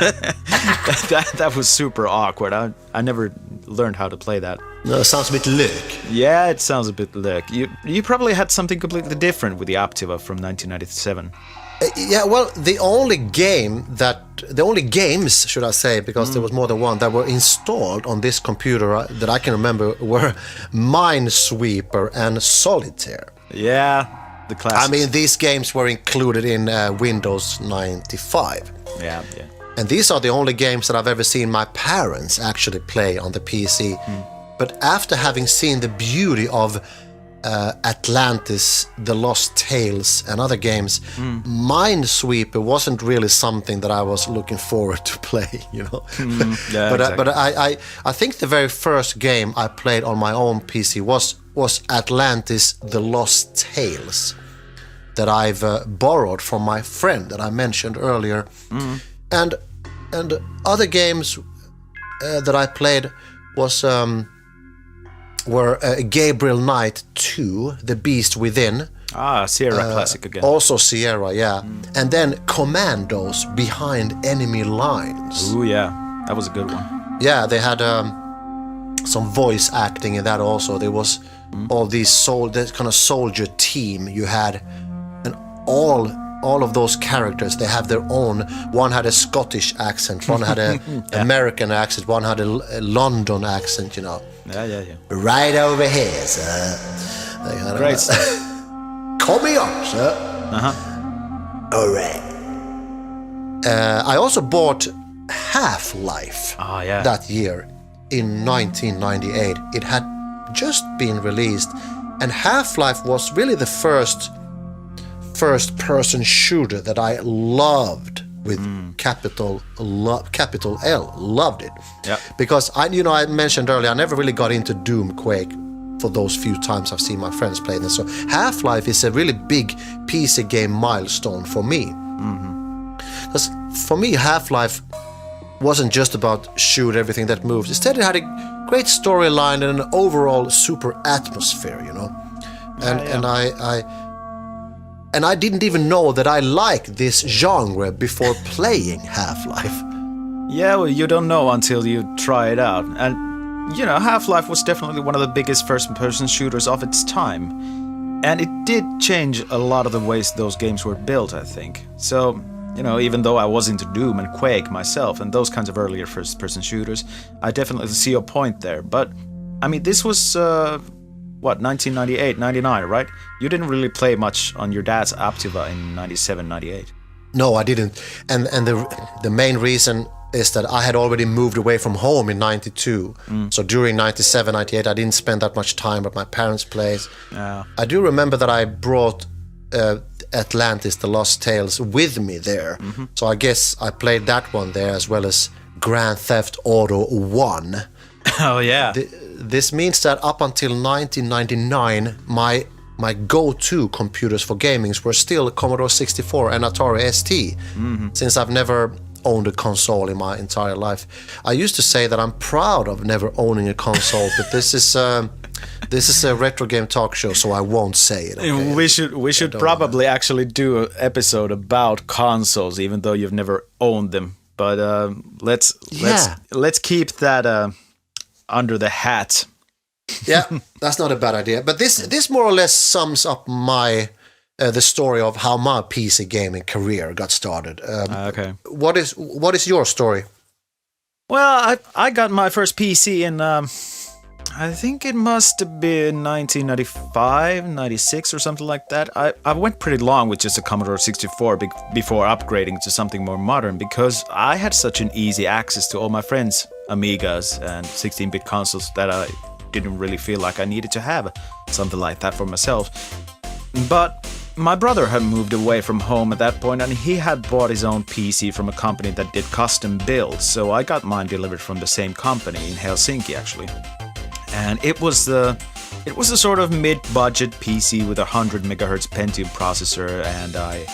that was super awkward. I never learned how to play that. No, it sounds a bit lurk. Yeah, it sounds a bit lurk. You probably had something completely different with the Aptiva from 1997. Yeah, well, the only games, should I say, because there was more than one, that were installed on this computer that I can remember were Minesweeper and Solitaire. Yeah, the classics. I mean, these games were included in Windows 95. Yeah. And these are the only games that I've ever seen my parents actually play on the PC. But after having seen the beauty of Atlantis, The Lost Tales, and other games, Minesweeper wasn't really something that I was looking forward to play, you know. Yeah, but I think the very first game I played on my own PC was Atlantis, The Lost Tales, that I've borrowed from my friend that I mentioned earlier, and other games that I played were Gabriel Knight 2, The Beast Within. Sierra classic again. Also Sierra, yeah. And then Commandos, Behind Enemy Lines. Ooh, yeah. That was a good one. Yeah, they had some voice acting in that also. There was all these that kind of soldier team you had, and all of those characters, they have their own. One had a Scottish accent, one had an American accent, one had a London accent, you know. Yeah. Right over here, sir. Great stuff. Come here, sir. All right. I also bought Half-Life that year in 1998. It had just been released, and Half-Life was really the first-person shooter that I loved with capital L. Loved it. Yeah. Because I mentioned earlier, I never really got into Doom, Quake for those few times I've seen my friends play this. So Half-Life is a really big PC game milestone for me. Because for me, Half-Life wasn't just about shoot everything that moves. Instead, it had a great storyline and an overall super atmosphere, And I didn't even know that I liked this genre before playing Half-Life. Yeah, well, you don't know until you try it out. And, Half-Life was definitely one of the biggest first-person shooters of its time. And it did change a lot of the ways those games were built, I think. So, even though I was into Doom and Quake myself and those kinds of earlier first-person shooters, I definitely see your point there. But, this was... 1998, 99, right? You didn't really play much on your dad's Aptiva in 97, 98. No, I didn't. And the main reason is that I had already moved away from home in 92. So during 97, 98, I didn't spend that much time at my parents' place. I do remember that I brought Atlantis, The Lost Tales with me there. So I guess I played that one there as well as Grand Theft Auto 1. Oh, yeah. This means that up until 1999, my go-to computers for gaming were still Commodore 64 and Atari ST, since I've never owned a console in my entire life. I used to say that I'm proud of never owning a console, but this is a retro game talk show, so I won't say it. Okay? We should probably actually do an episode about consoles, even though you've never owned them. But let's keep that under the hat. Yeah, that's not a bad idea. But this more or less sums up my the story of how my PC gaming career got started. Okay. What is your story? Well, I got my first PC in I think it must have been 1995, 96 or something like that. I went pretty long with just a Commodore 64 before upgrading to something more modern because I had such an easy access to all my friends' Amigas and 16-bit consoles that I didn't really feel like I needed to have something like that for myself. But my brother had moved away from home at that point and he had bought his own PC from a company that did custom builds, so I got mine delivered from the same company in Helsinki actually. And it was a sort of mid-budget PC with a 100 MHz Pentium processor, and I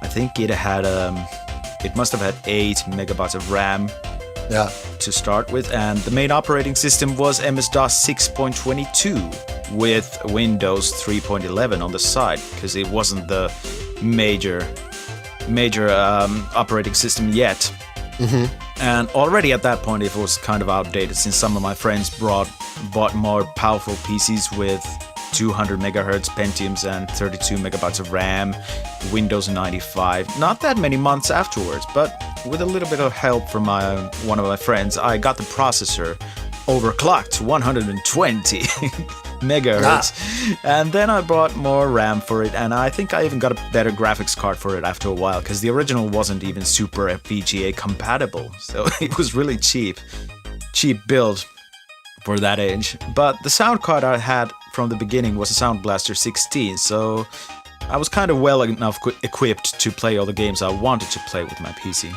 think it had it must have had 8 megabytes of RAM to start with, and the main operating system was MS-DOS 6.22 with Windows 3.11 on the side, because it wasn't the major operating system yet. And already at that point it was kind of outdated since some of my friends bought more powerful PCs with 200 megahertz Pentiums and 32 megabytes of RAM, Windows 95. Not that many months afterwards, but with a little bit of help from one of my friends, I got the processor overclocked to 120 megahertz. And then I bought more RAM for it, and I think I even got a better graphics card for it after a while, because the original wasn't even Super FPGA compatible, so it was really cheap build for that age. But the sound card I had from the beginning was a Soundblaster 16, so I was kind of well enough equipped to play all the games I wanted to play with my PC.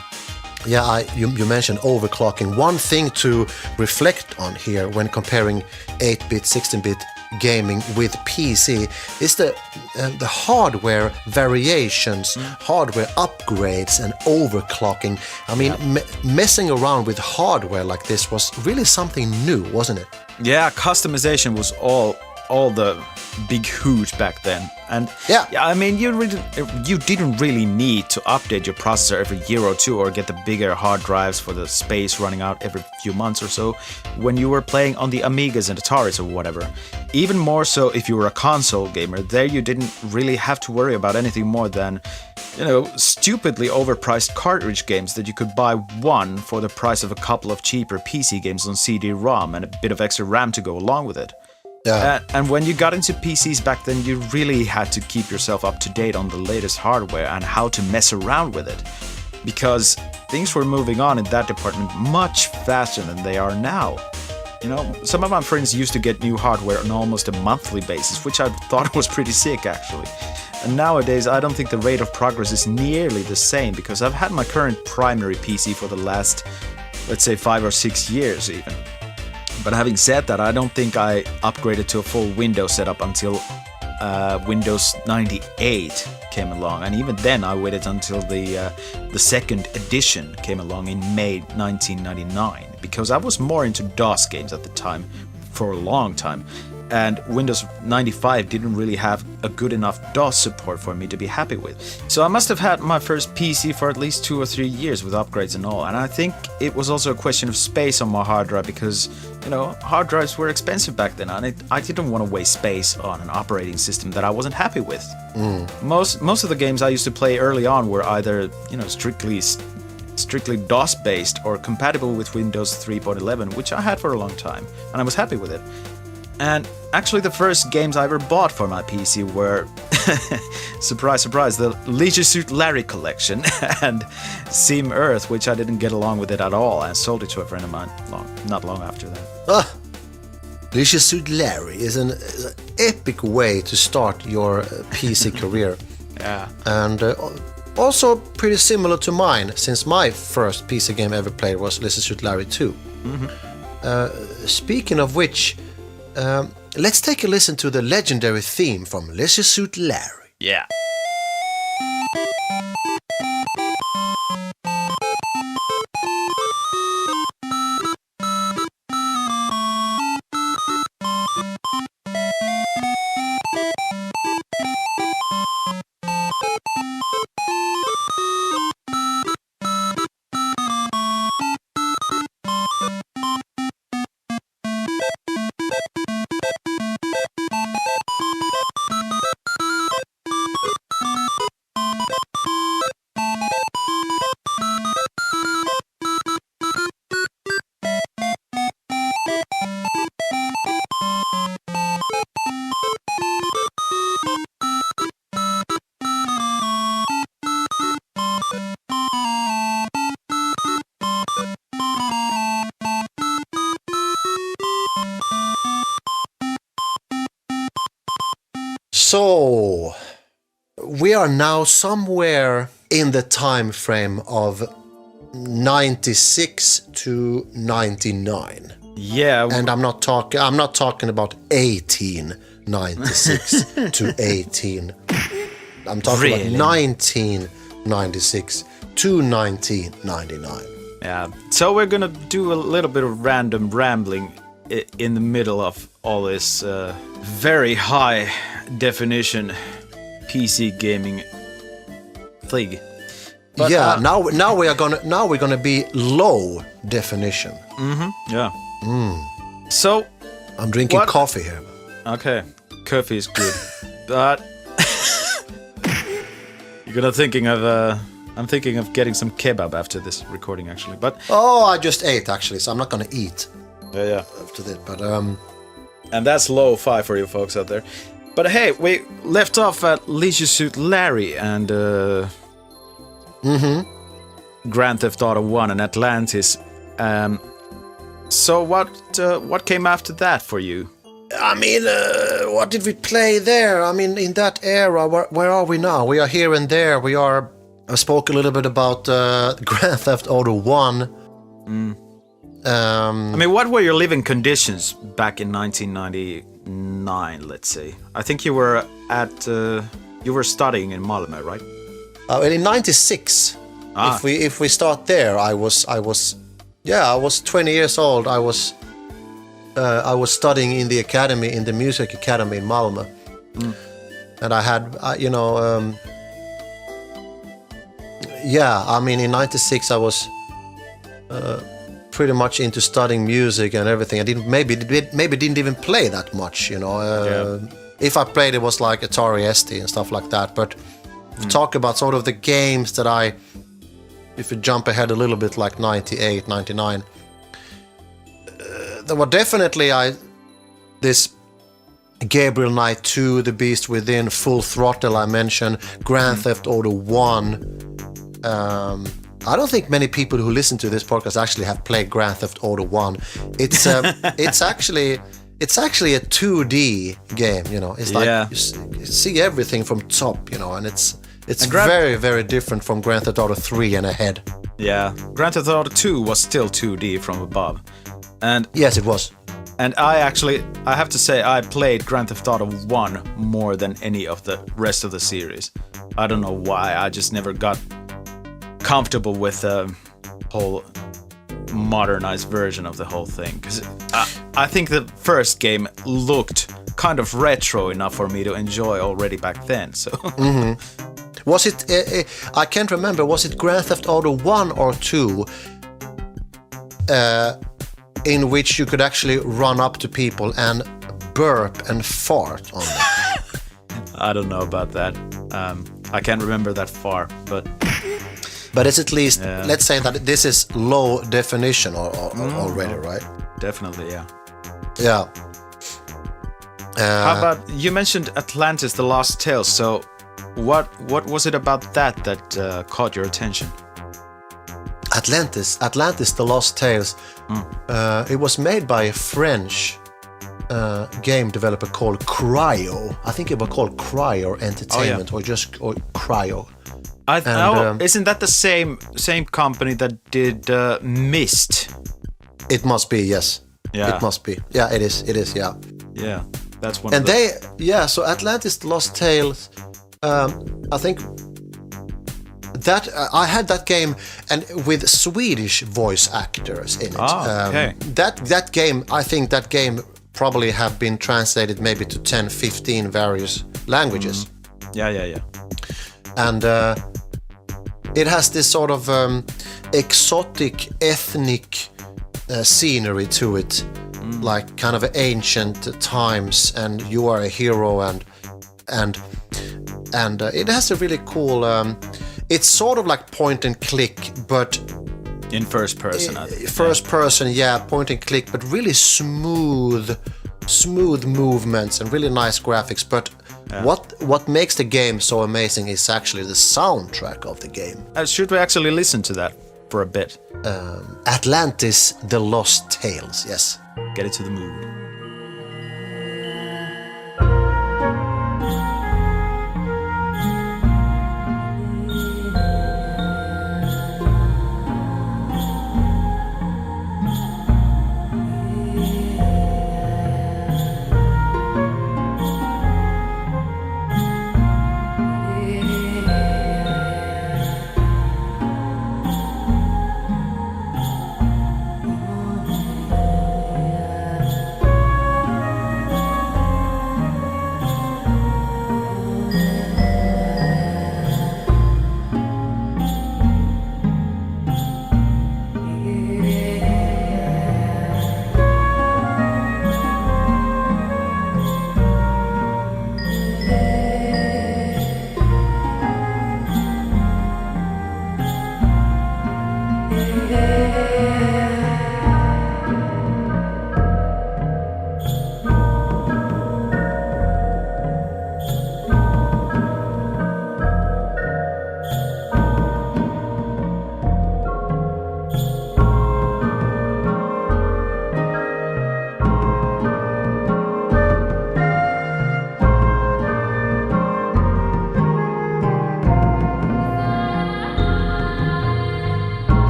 Yeah, you mentioned overclocking. One thing to reflect on here when comparing 8-bit, 16-bit gaming with PC is the hardware variations, hardware upgrades and overclocking. I mean, messing around with hardware like this was really something new, wasn't it? Yeah, customization was all the big hoot back then. And I mean, you didn't really need to update your processor every year or two or get the bigger hard drives for the space running out every few months or so when you were playing on the Amigas and Ataris or whatever. Even more so if you were a console gamer, there you didn't really have to worry about anything more than, stupidly overpriced cartridge games that you could buy one for the price of a couple of cheaper PC games on CD-ROM and a bit of extra RAM to go along with it. Yeah. And when you got into PCs back then, you really had to keep yourself up to date on the latest hardware and how to mess around with it. Because things were moving on in that department much faster than they are now. Some of my friends used to get new hardware on almost a monthly basis, which I thought was pretty sick, actually. And nowadays, I don't think the rate of progress is nearly the same because I've had my current primary PC for the last, let's say, 5 or 6 years even. But having said that, I don't think I upgraded to a full Windows setup until Windows 98 came along, and even then I waited until the second edition came along in May 1999 because I was more into DOS games at the time for a long time. And Windows 95 didn't really have a good enough DOS support for me to be happy with. So I must have had my first PC for at least 2 or 3 years with upgrades and all. And I think it was also a question of space on my hard drive because, you know, hard drives were expensive back then. And I didn't want to waste space on an operating system that I wasn't happy with. Most of the games I used to play early on were either, you know, strictly DOS based or compatible with Windows 3.11, which I had for a long time. And I was happy with it. And actually the first games I ever bought for my PC were, surprise, surprise, the Leisure Suit Larry collection and Sim Earth, which I didn't get along with it at all, and sold it to a friend of mine not long after that. Leisure Suit Larry is an epic way to start your PC career. Yeah. And also pretty similar to mine, since my first PC game ever played was Leisure Suit Larry 2. Speaking of which, let's take a listen to the legendary theme from Leisure Suit Larry. Yeah. So, we are now somewhere in the time frame of 96 to 99. Yeah. And I'm not talking about 1896 to 18. I'm talking about 1996 to 1999. Yeah. So we're gonna do a little bit of random rambling in the middle of all this very high definition PC gaming thing. But, yeah, now we're gonna be low definition. Yeah. So I'm drinking coffee here. Okay, coffee is good, but I'm thinking of getting some kebab after this recording actually. But I just ate actually, so I'm not gonna eat. Yeah. After that, but and that's lo-fi for you folks out there. But hey, we left off at Leisure Suit Larry and Grand Theft Auto 1 and Atlantis. So what came after that for you? I mean, what did we play there? I mean, in that era, where are we now? We are here and there. I spoke a little bit about Grand Theft Auto 1. I mean, what were your living conditions back in 1999, let's say? I think you were studying in Malmö, right? Well, in 96, if we start there, I was 20 years old. I was studying in the music academy in Malmö, and I had I mean, in 96 I was pretty much into studying music and everything. I didn't even play that much, you know. If I played, it was like Atari ST and stuff like that. But talk about sort of the games that if you jump ahead a little bit, like 98, 99, there were definitely this Gabriel Knight 2, The Beast Within, Full Throttle I mentioned, Grand Theft Auto 1. I don't think many people who listen to this podcast actually have played Grand Theft Auto 1. It's it's actually a 2D game, you know. It's like Yeah. you see everything from top, you know, and it's And very, very different from Grand Theft Auto 3 and ahead. Yeah, Grand Theft Auto 2 was still 2D from above. And Yes, it was. I have to say, I played Grand Theft Auto 1 more than any of the rest of the series. I don't know why, I just never got comfortable with the whole modernized version of the whole thing. Because I think the first game looked kind of retro enough for me to enjoy already back then. So Was it? I can't remember. Was it Grand Theft Auto 1 or 2? In which you could actually run up to people and burp and fart on them. I don't know about that. I can't remember that far, but But it's at least, let's say that this is low definition already, right? definitely, yeah. Yeah. How about, you mentioned Atlantis, The Lost Tales, so what was it about that caught your attention? Atlantis, The Lost Tales. It was made by a French game developer called Cryo. I think it was called Cryo Entertainment or Cryo. Isn't that the same company that did Myst? It must be, yes. Yeah. It must be. Yeah, it is, yeah. Yeah, that's one And of the... so Atlantis The Lost Tales, I think that I had that game and with Swedish voice actors in it. Okay. That game, I think that game probably have been translated maybe to 10, 15 various languages. Yeah. And it has this sort of exotic ethnic scenery to it, like kind of ancient times, and you are a hero, and it has a really cool. It's sort of like point and click, but in first person. I think. First person, yeah, point and click, but really smooth movements and really nice graphics. But what makes the game so amazing is actually the soundtrack of the game. Should we actually listen to that for a bit? Atlantis, The Lost Tales, yes. Get it to the mood.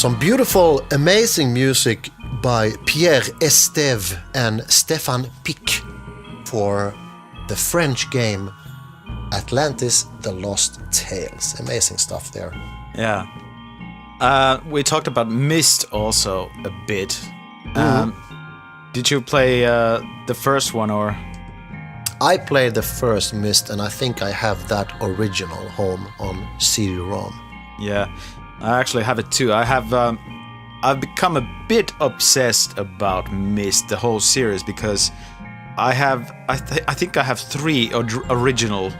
Some beautiful, amazing music by Pierre Esteve and Stéphane Pic for the French game Atlantis, The Lost Tales. Amazing stuff there. Yeah. We talked about Myst also a bit. Did you play the first one, or? I played the first Myst, and I think I have that original home on CD-ROM. Yeah, I actually have it too. I've become a bit obsessed about Myst, the whole series, because I think I have 3 original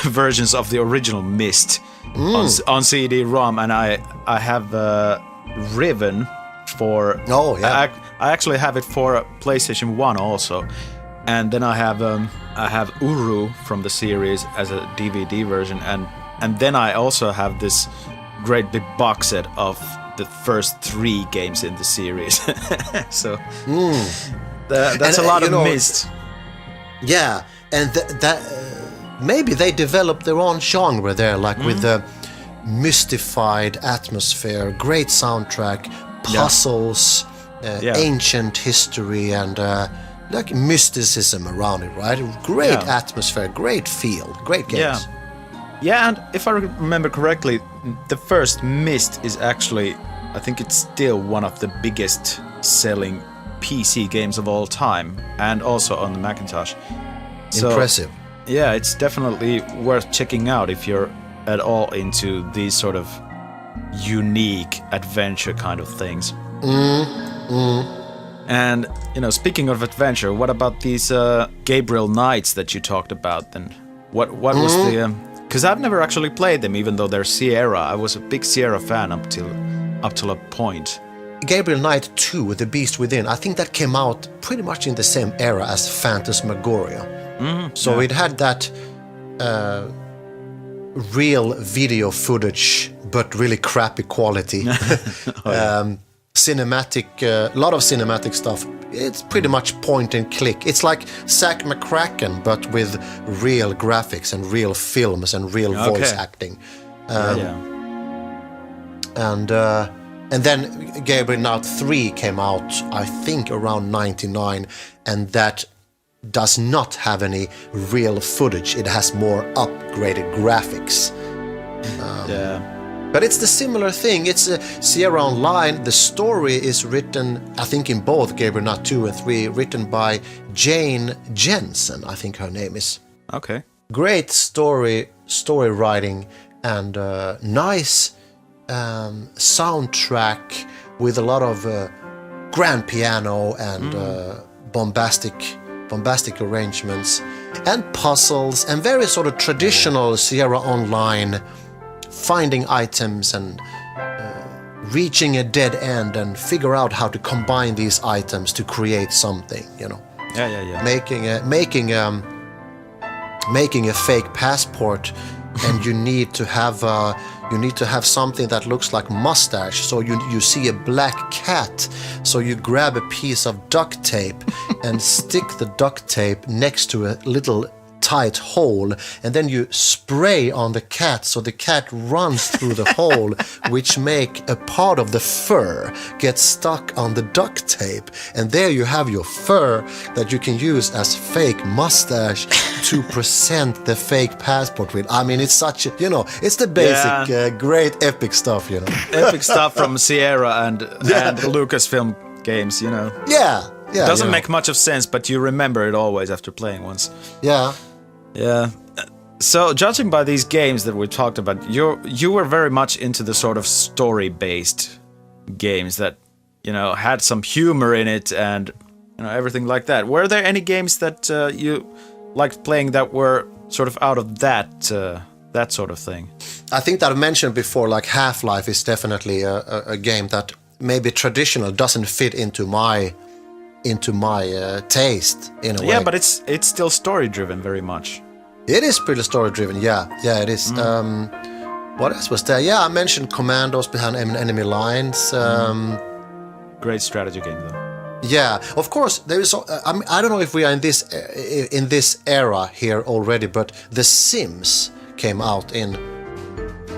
versions of the original Myst on CD-ROM, and I have Riven for. Oh yeah. I actually have it for PlayStation 1 also, and then I have Uru from the series as a DVD version, and then I also have this great big box set of the first 3 games in the series. So that's a lot of Myst. Yeah, and that maybe they developed their own genre there, like with the mystified atmosphere, great soundtrack, puzzles, ancient history, and like mysticism around it, right? Great atmosphere, great feel, great games. Yeah, and if I remember correctly, the first Myst is actually, I think it's still one of the biggest selling PC games of all time, and also on the Macintosh. So, impressive. Yeah, it's definitely worth checking out if you're at all into these sort of unique adventure kind of things. And, speaking of adventure, what about these Gabriel Knights that you talked about then? What was the... Because I've never actually played them, even though they're Sierra. I was a big Sierra fan up till a point. Gabriel Knight 2, The Beast Within, I think that came out pretty much in the same era as Phantasmagoria. So it had that real video footage, but really crappy quality. Cinematic, a lot of cinematic stuff. It's pretty much point and click. It's like Zack McCracken, but with real graphics and real films and real voice acting. And then Gabriel Knight 3 came out, I think, around 99, and that does not have any real footage. It has more upgraded graphics. But it's the similar thing. It's a Sierra Online. The story is written, I think, in both Gabriel Knight 2 and 3, written by Jane Jensen, I think her name is. Okay. Great story writing, and nice soundtrack with a lot of grand piano and bombastic arrangements and puzzles and very sort of traditional Sierra Online, finding items and reaching a dead end and figure out how to combine these items to create something, making a fake passport, and you need to have something that looks like mustache. So you see a black cat, so you grab a piece of duct tape and stick the duct tape next to a little tight hole, and then you spray on the cat so the cat runs through the hole, which make a part of the fur get stuck on the duct tape, and there you have your fur that you can use as fake mustache to present the fake passport with. I mean, it's such a, it's the basic great epic stuff, Epic stuff from Sierra and Lucasfilm games, Doesn't make much of sense, but you remember it always after playing once. Yeah. So, judging by these games that we talked about, you were very much into the sort of story-based games that, had some humor in it and, everything like that. Were there any games that you liked playing that were sort of out of that sort of thing? I think that I mentioned before, like Half-Life is definitely a game that maybe traditional doesn't fit into my taste in a way. Yeah, but it's still story-driven very much. It is pretty story-driven, yeah, it is. What else was there? Yeah, I mentioned Commandos Behind Enemy Lines. Great strategy game, though. Yeah, of course. There is. I don't know if we are in this era here already, but The Sims came out in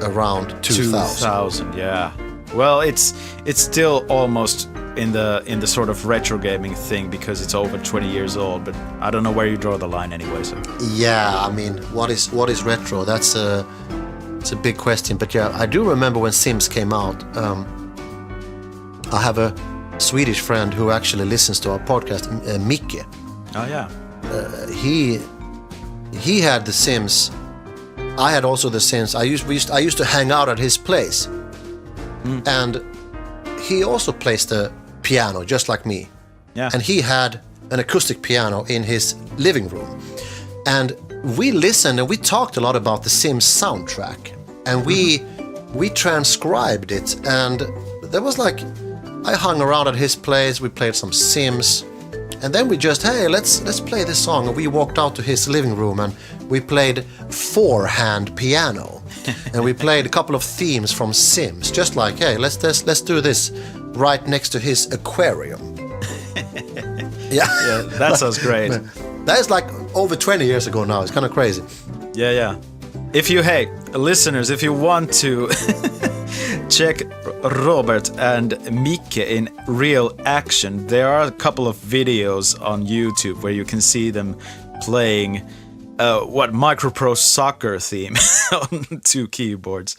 around 2000. 2000, yeah. Well, it's still almost in the sort of retro gaming thing because it's over 20 years old. But I don't know where you draw the line anyway. So. Yeah, I mean, what is retro? It's a big question. But yeah, I do remember when Sims came out. I have a Swedish friend who actually listens to our podcast, Micke. Oh yeah. He had the Sims. I had also the Sims. I used to hang out at his place, and he also plays the piano just like me. Yeah. And he had an acoustic piano in his living room, and we listened and we talked a lot about the Sims soundtrack, and we transcribed it, and there was like I hung around at his place. We played some Sims. And then we just, hey, let's play this song. And we walked out to his living room and we played four-hand piano. And we played a couple of themes from Sims. Just like, hey, let's do this right next to his aquarium. Yeah, that sounds great. That is like over 20 years ago now. It's kind of crazy. Yeah. Listeners, if you want to check Robert and Micke in real action, there are a couple of videos on YouTube where you can see them playing Micropro soccer theme on 2 keyboards.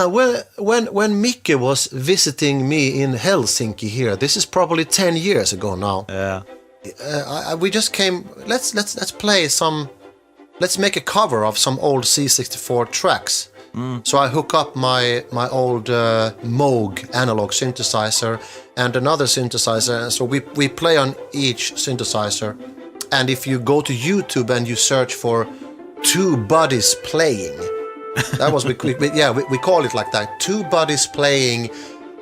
Well, when Micke was visiting me in Helsinki here, this is probably 10 years ago now. Yeah. We just came. Let's play some. Let's make a cover of some old C64 tracks. So I hook up my old Moog analog synthesizer and another synthesizer. So we play on each synthesizer. And if you go to YouTube and you search for Two Buddies Playing. That was we call it like that. Two buddies playing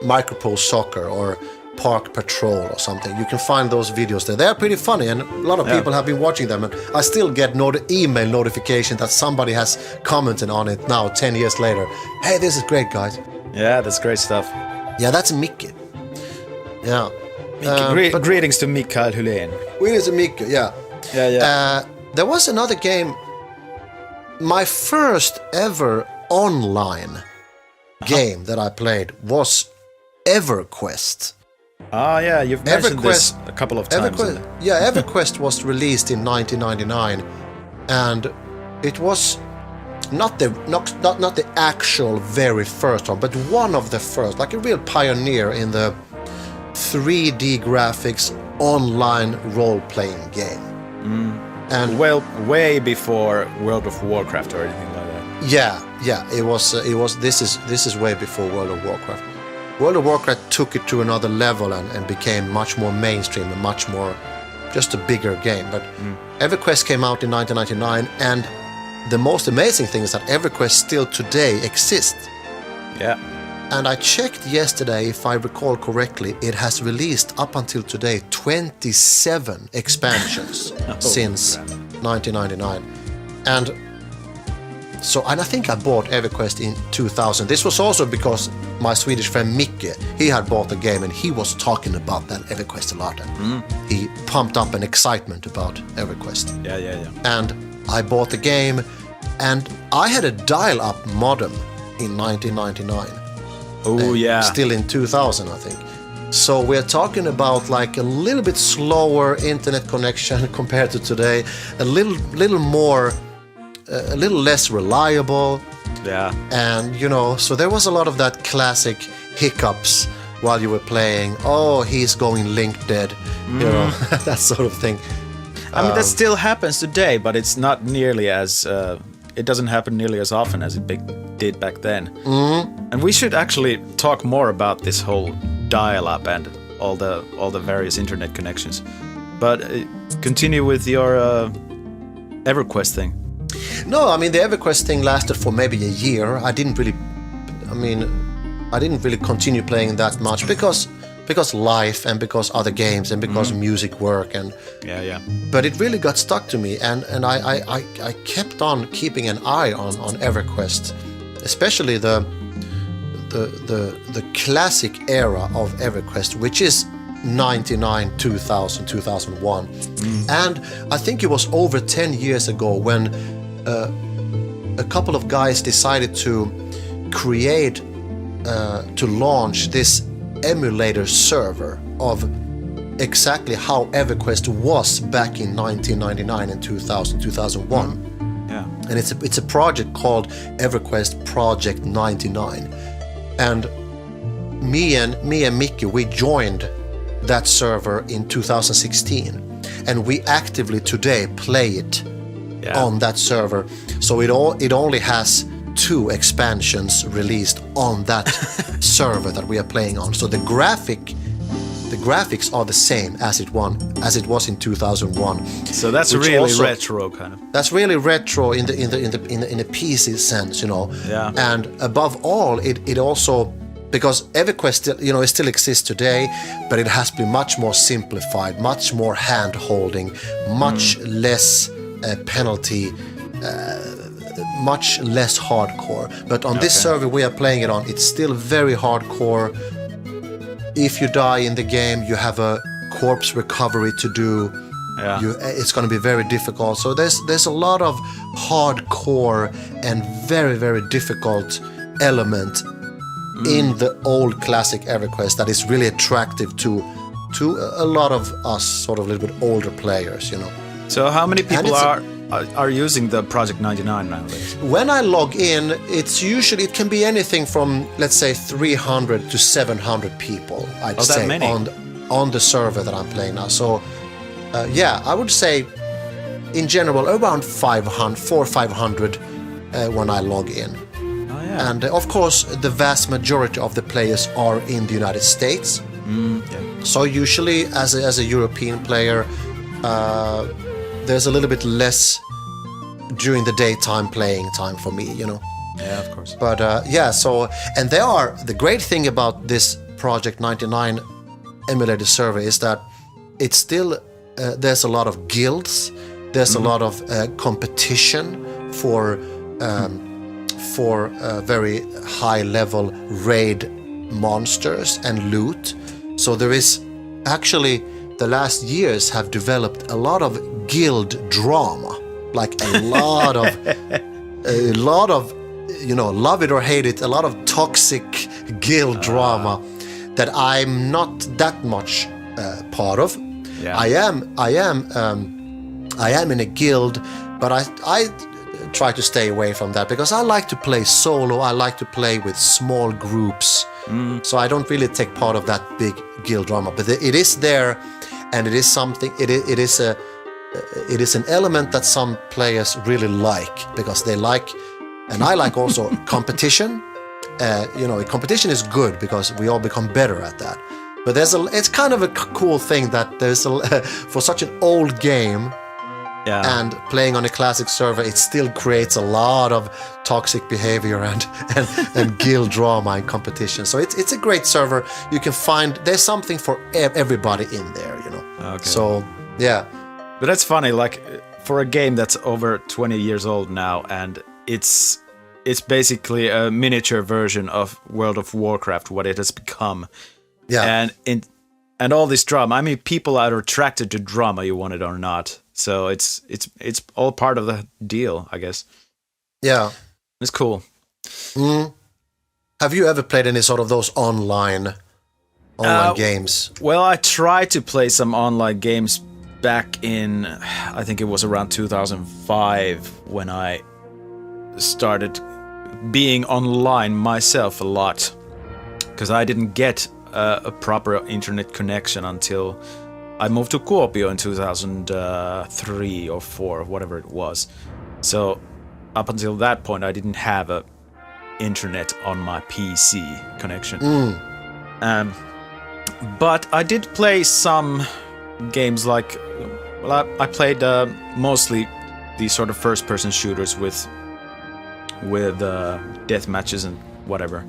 Micropro Soccer or Park Patrol or something. You can find those videos there. They're pretty funny, and a lot of people have been watching them. And I still get email notification that somebody has commented on it now, 10 years later. Hey, this is great, guys. Yeah, that's great stuff. Yeah, that's Micke. Yeah. Greetings to Mikael Hylén. Greetings to Micke. Yeah. Yeah. There was another game. My first ever online game that I played was Everquest. Ah, yeah, you've mentioned this a couple of times. Everquest was released in 1999, and it was not the actual very first one, but one of the first, like a real pioneer in the 3D graphics online role-playing game. And way before World of Warcraft or anything like that. Yeah, it was. This is way before World of Warcraft. World of Warcraft took it to another level and became much more mainstream and much more just a bigger game. But Everquest came out in 1999, and the most amazing thing is that Everquest still today exists. Yeah. And I checked yesterday, if I recall correctly, it has released up until today 27 expansions since 1999. And I think I bought Everquest in 2000. This was also because my Swedish friend Micke, he had bought the game and he was talking about that Everquest a lot. And he pumped up an excitement about Everquest. Yeah. And I bought the game, and I had a dial-up modem in 1999. Oh, yeah. Still in 2000, I think. So we're talking about like a little bit slower internet connection compared to today, a little more, a little less reliable. Yeah. And, so there was a lot of that classic hiccups while you were playing. Oh, he's going Link dead, you know, that sort of thing. I mean, that still happens today, but it's not nearly as. It doesn't happen nearly as often as it did back then. And we should actually talk more about this whole dial-up and all the various internet connections. But continue with your EverQuest thing. No, I mean the EverQuest thing lasted for maybe a year. I didn't really continue playing that much because life and because other games and because music work and yeah. But it really got stuck to me, and I kept on keeping an eye on EverQuest, especially the classic era of EverQuest, which is 99, 2000, 2001. And I think it was over 10 years ago when a couple of guys decided to create, to launch this emulator server of exactly how EverQuest was back in 1999 and 2000, 2001. Yeah. And it's a project called EverQuest Project 99. And me and Mickey, we joined that server in 2016, and we actively today play it on that server. So it only has 2 expansions released on that server that we are playing on. So the graphics are the same as it was in 2001. So that's really also, retro kind of. That's really retro in the PC sense, you know. Yeah. And above all, it also, because EverQuest, you know, it still exists today, but it has been much more simplified, much more hand-holding, much less penalty, much less hardcore. But on this server we are playing it on, it's still very hardcore. If you die in the game, you have a corpse recovery to do. Yeah. It's going to be very difficult. So there's a lot of hardcore and very, very difficult element in the old classic EverQuest that is really attractive to a lot of us sort of a little bit older players, you know. So how many people are using the Project 99 nowadays? When I log in, it can be anything from, let's say, 300 to 700 people, I'd say, on the server that I'm playing now. So, I would say, in general, around 400 or 500 when I log in. Oh, yeah. And, of course, the vast majority of the players are in the United States. So usually, as a European player, there's a little bit less during the daytime playing time for me, you know. Yeah, of course. But so, and the great thing about this Project 99 emulator server is that it's still, there's a lot of guilds, there's a lot of competition for very high level raid monsters and loot. So there is actually, the last years have developed a lot of guild drama, like a lot of, you know, love it or hate it, a lot of toxic guild drama that I'm not that much part of. Yeah. I am in a guild, but I try to stay away from that because I like to play solo. I like to play with small groups, so I don't really take part of that big guild drama. But it is there. And it is something. It is an element that some players really like because they like, and I like also competition. You know, competition is good because we all become better at that. But it's kind of a cool thing that there's for such an old game, and playing on a classic server, it still creates a lot of toxic behavior and guild drama and competition. So it's a great server. You can find there's something for everybody in there, you know. Okay. So yeah, but that's funny. Like for a game that's over 20 years old now, and it's basically a miniature version of World of Warcraft, what it has become. Yeah, and all this drama. I mean, people are attracted to drama, you want it or not. So it's all part of the deal, I guess. Yeah, it's cool. Have you ever played any sort of those online games? Well, I tried to play some online games back in, I think it was around 2005 when I started being online myself a lot, because I didn't get a proper internet connection until I moved to Kuopio in 2003 or 4, whatever it was. So up until that point, I didn't have a internet on my PC connection. But I did play some games like, well, I played mostly these sort of first-person shooters with death matches and whatever.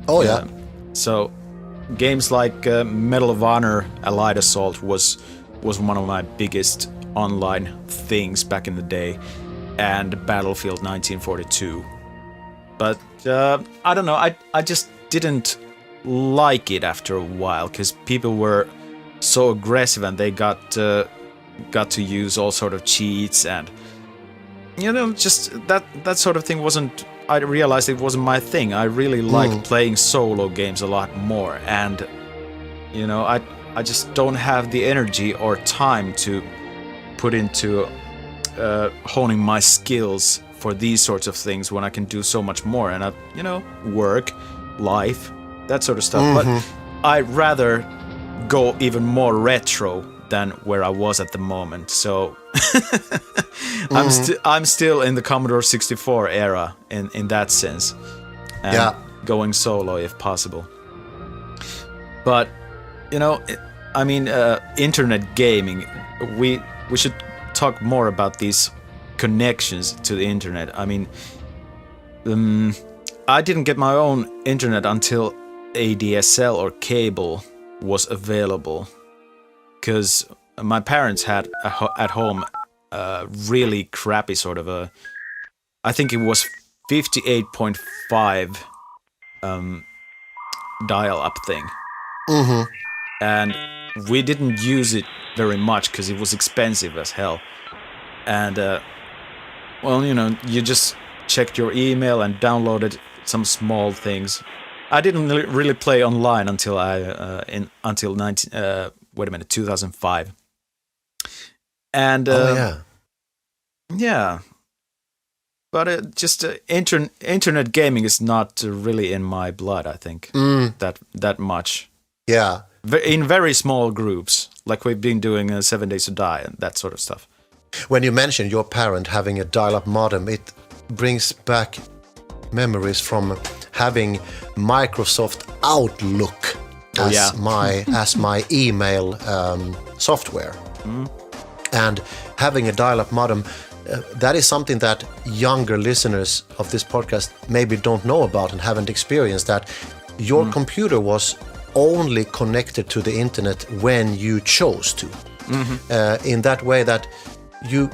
Oh yeah. So games like Medal of Honor, Allied Assault was one of my biggest online things back in the day, and Battlefield 1942. But I don't know, I just didn't like it after a while because people were so aggressive and they got to use all sort of cheats, and just that sort of thing wasn't. I realized it wasn't my thing. I really liked playing solo games a lot more, and I just don't have the energy or time to put into honing my skills for these sorts of things when I can do so much more, and work, life, that sort of stuff. But I'd rather go even more retro than where I was at the moment. So I'm still in the Commodore 64 era in that sense. And going solo if possible. But internet gaming. We should talk more about these connections to the internet. I mean, I didn't get my own internet until ADSL or cable was available, because my parents had at home a really crappy sort of I think it was 58.5 dial-up thing. And we didn't use it very much because it was expensive as hell. And you just checked your email and downloaded some small things. I didn't really play online until 2005. And yeah, but internet gaming is not really in my blood. I think that much. Yeah, in very small groups, like we've been doing 7 Days to Die and that sort of stuff. When you mention your parent having a dial-up modem, it brings back memories from having Microsoft Outlook as my email software, and having a dial-up modem. That is something that younger listeners of this podcast maybe don't know about and haven't experienced. That your computer was only connected to the internet when you chose to. In that way that you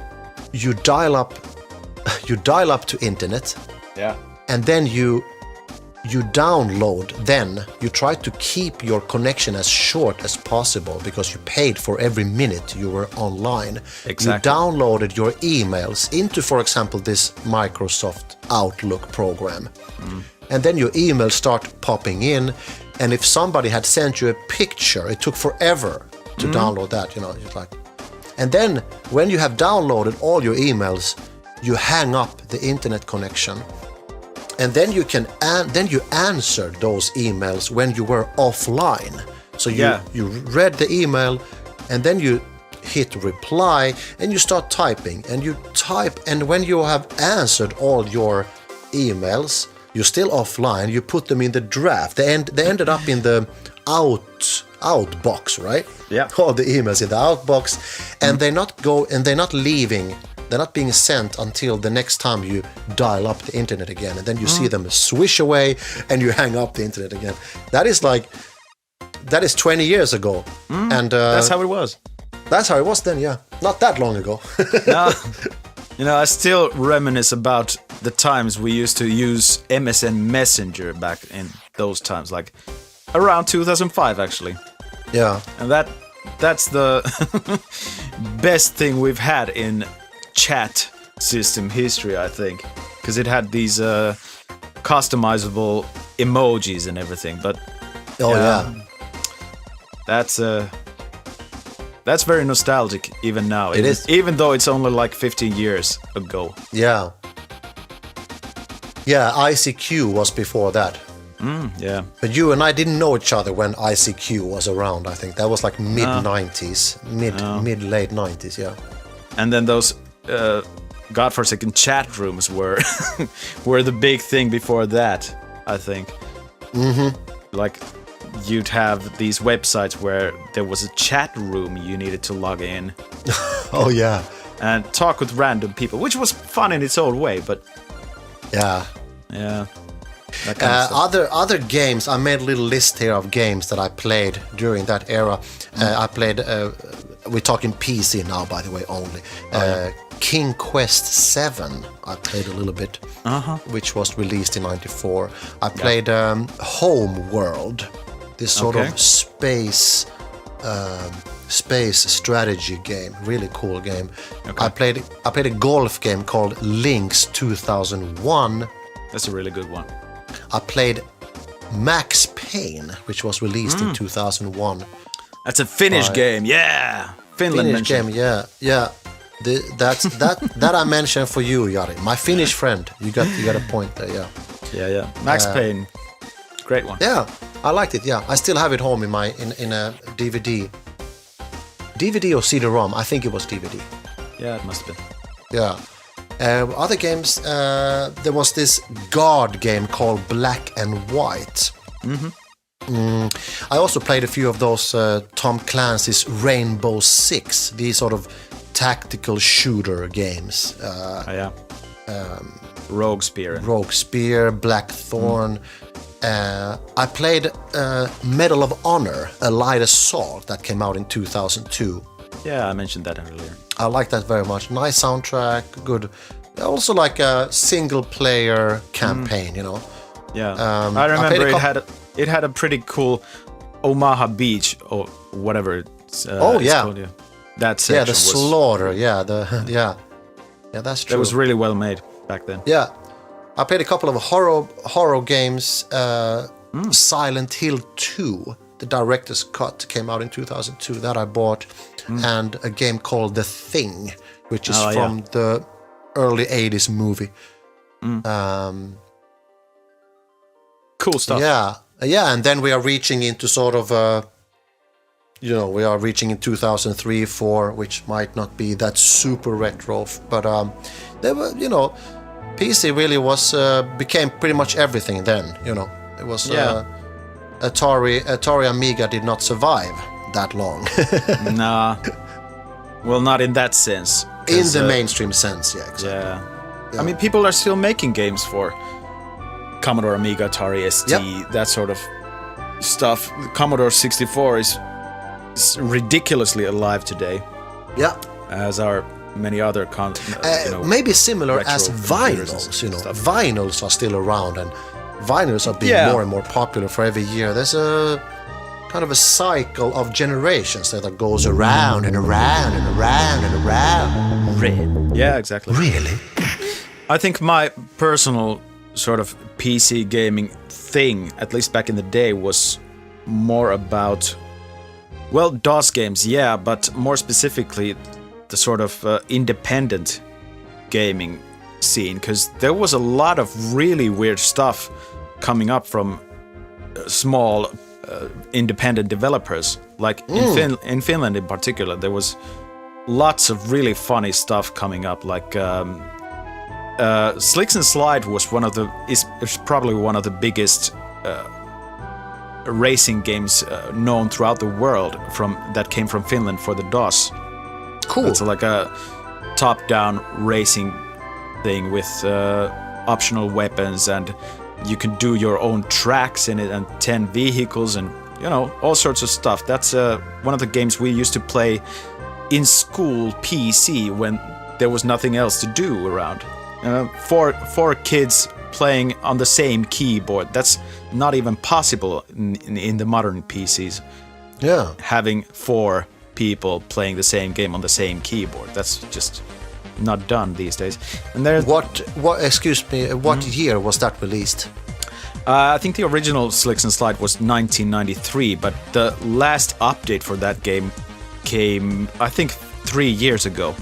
dial up to internet, and then you download. Then you try to keep your connection as short as possible because you paid for every minute you were online. Exactly. You downloaded your emails into, for example, this Microsoft Outlook program, and then your emails start popping in. And if somebody had sent you a picture, it took forever to download that. It's like, and then when you have downloaded all your emails, you hang up the internet connection. And then you answer those emails when you were offline. So you read the email, and then you hit reply, and you start typing, and you type, and when you have answered all your emails, you're still offline. You put them in the draft. They ended up in the out box, right? Yeah. All the emails in the out box, and they're not leaving. They're not being sent until the next time you dial up the internet again, and then you see them swish away, and you hang up the internet again. That is 20 years ago, and that's how it was. That's how it was then, yeah. Not that long ago. No, I still reminisce about the times we used to use MSN Messenger back in those times, like around 2005 actually. Yeah. And that's the best thing we've had in chat system history, I think, because it had these customizable emojis and everything. But that's very nostalgic even now. It is, even though it's only like 15 years ago. Yeah, ICQ was before that. Yeah. But you and I didn't know each other when ICQ was around. I think that was like mid-90s, mid-late 90s, yeah. And then those godforsaken chat rooms were were the big thing before that, I think. Like, you'd have these websites where there was a chat room you needed to log in. Oh, yeah. And talk with random people, which was fun in its own way, but... Yeah. Yeah. That kind of stuff. Other games, I made a little list here of games that I played during that era. I played, we're talking PC now, by the way, only. King Quest 7, I played a little bit, which was released in 94. I played Home World, this sort of space strategy game, really cool game. I played a golf game called Lynx 2001. That's a really good one. I played Max Payne, which was released in 2001. That's a Finnish game, yeah. Finland Finnish game, yeah. That I mentioned for you, Jari, my Finnish friend. You got a point there, yeah. Yeah. Max Payne, great one. Yeah, I liked it. Yeah, I still have it home in a DVD or CD-ROM. I think it was DVD. Yeah, it must have been. Yeah. Other games, there was this God game called Black and White. I also played a few of those Tom Clancy's Rainbow Six, these sort of tactical shooter games. Rogue Spear. Rogue Spear, Blackthorn. I played Medal of Honor, A Light Assault, that came out in 2002. Yeah, I mentioned that earlier. I like that very much. Nice soundtrack, good. Also like a single-player campaign, you know. Yeah, I remember it had a pretty cool Omaha Beach or whatever it's called. Yeah. That section the slaughter. Yeah, that's true. That was really well made back then. Yeah, I played a couple of horror games. Silent Hill 2, the director's cut, came out in 2002. That I bought, and a game called The Thing, which is from the early 80s movie. Cool stuff. Yeah, and then we are reaching into sort of, we are reaching in 2003, 4, which might not be that super retro, but there were, PC really became pretty much everything then. It was Atari Amiga did not survive that long. Nah, well, not in that sense. In the mainstream sense, yeah, exactly. Yeah. I mean, people are still making games for Commodore Amiga, Atari ST, that sort of stuff. Commodore 64 is ridiculously alive today. Yeah. As are many other maybe similar as vinyls, Vinyls are still around, and vinyls are being more and more popular for every year. There's a kind of a cycle of generations that goes around and around and around and around. Yeah, exactly. Really? I think my personal sort of PC gaming thing, at least back in the day, was more about, well, DOS games, yeah, but more specifically the sort of independent gaming scene, because there was a lot of really weird stuff coming up from small independent developers. Like in Finland in particular, there was lots of really funny stuff coming up, like Slicks and Slide was is probably one of the biggest racing games known throughout the world that came from Finland for the DOS. Cool. It's like a top-down racing thing with optional weapons, and you can do your own tracks in it, and 10 vehicles, and all sorts of stuff. That's one of the games we used to play in school PC when there was nothing else to do around. Four kids playing on the same keyboard. That's not even possible in the modern PCs. Yeah. Having 4 people playing the same game on the same keyboard. That's just not done these days. And there. What year was that released? I think the original Slicks and Slide was 1993, but the last update for that game came, I think, 3 years ago.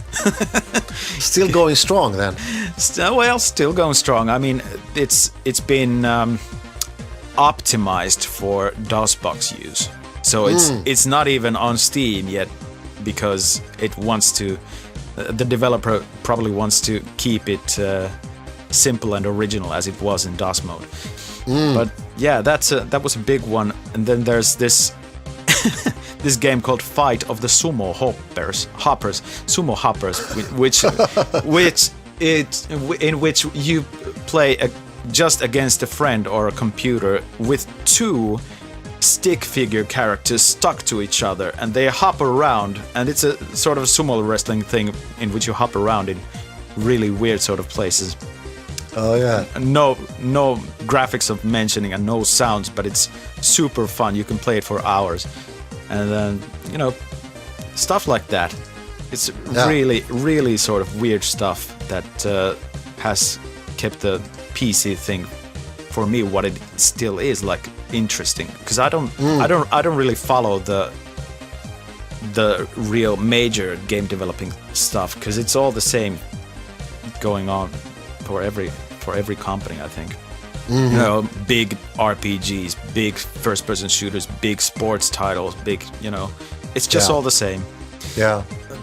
Still going strong then. Still going strong. I mean, it's been optimized for DOSBox use. So it's not even on Steam yet because it wants to. The developer probably wants to keep it simple and original as it was in DOS mode. But yeah, that was a big one. And then there's this this game called Fight of the Sumo Hoppers, in which you play just against a friend or a computer with two stick figure characters stuck to each other, and they hop around, and it's a sort of sumo wrestling thing in which you hop around in really weird sort of places. Oh yeah. No graphics of mentioning and no sounds, but it's super fun. You can play it for hours. And then, stuff like that. It's really sort of weird stuff that has kept the PC thing for me what it still is, like, interesting. Because I don't really follow the real major game developing stuff, because it's all the same going on for every company, I think. Big RPGs, big first-person shooters, big sports titles, big, it's just all the same. Yeah.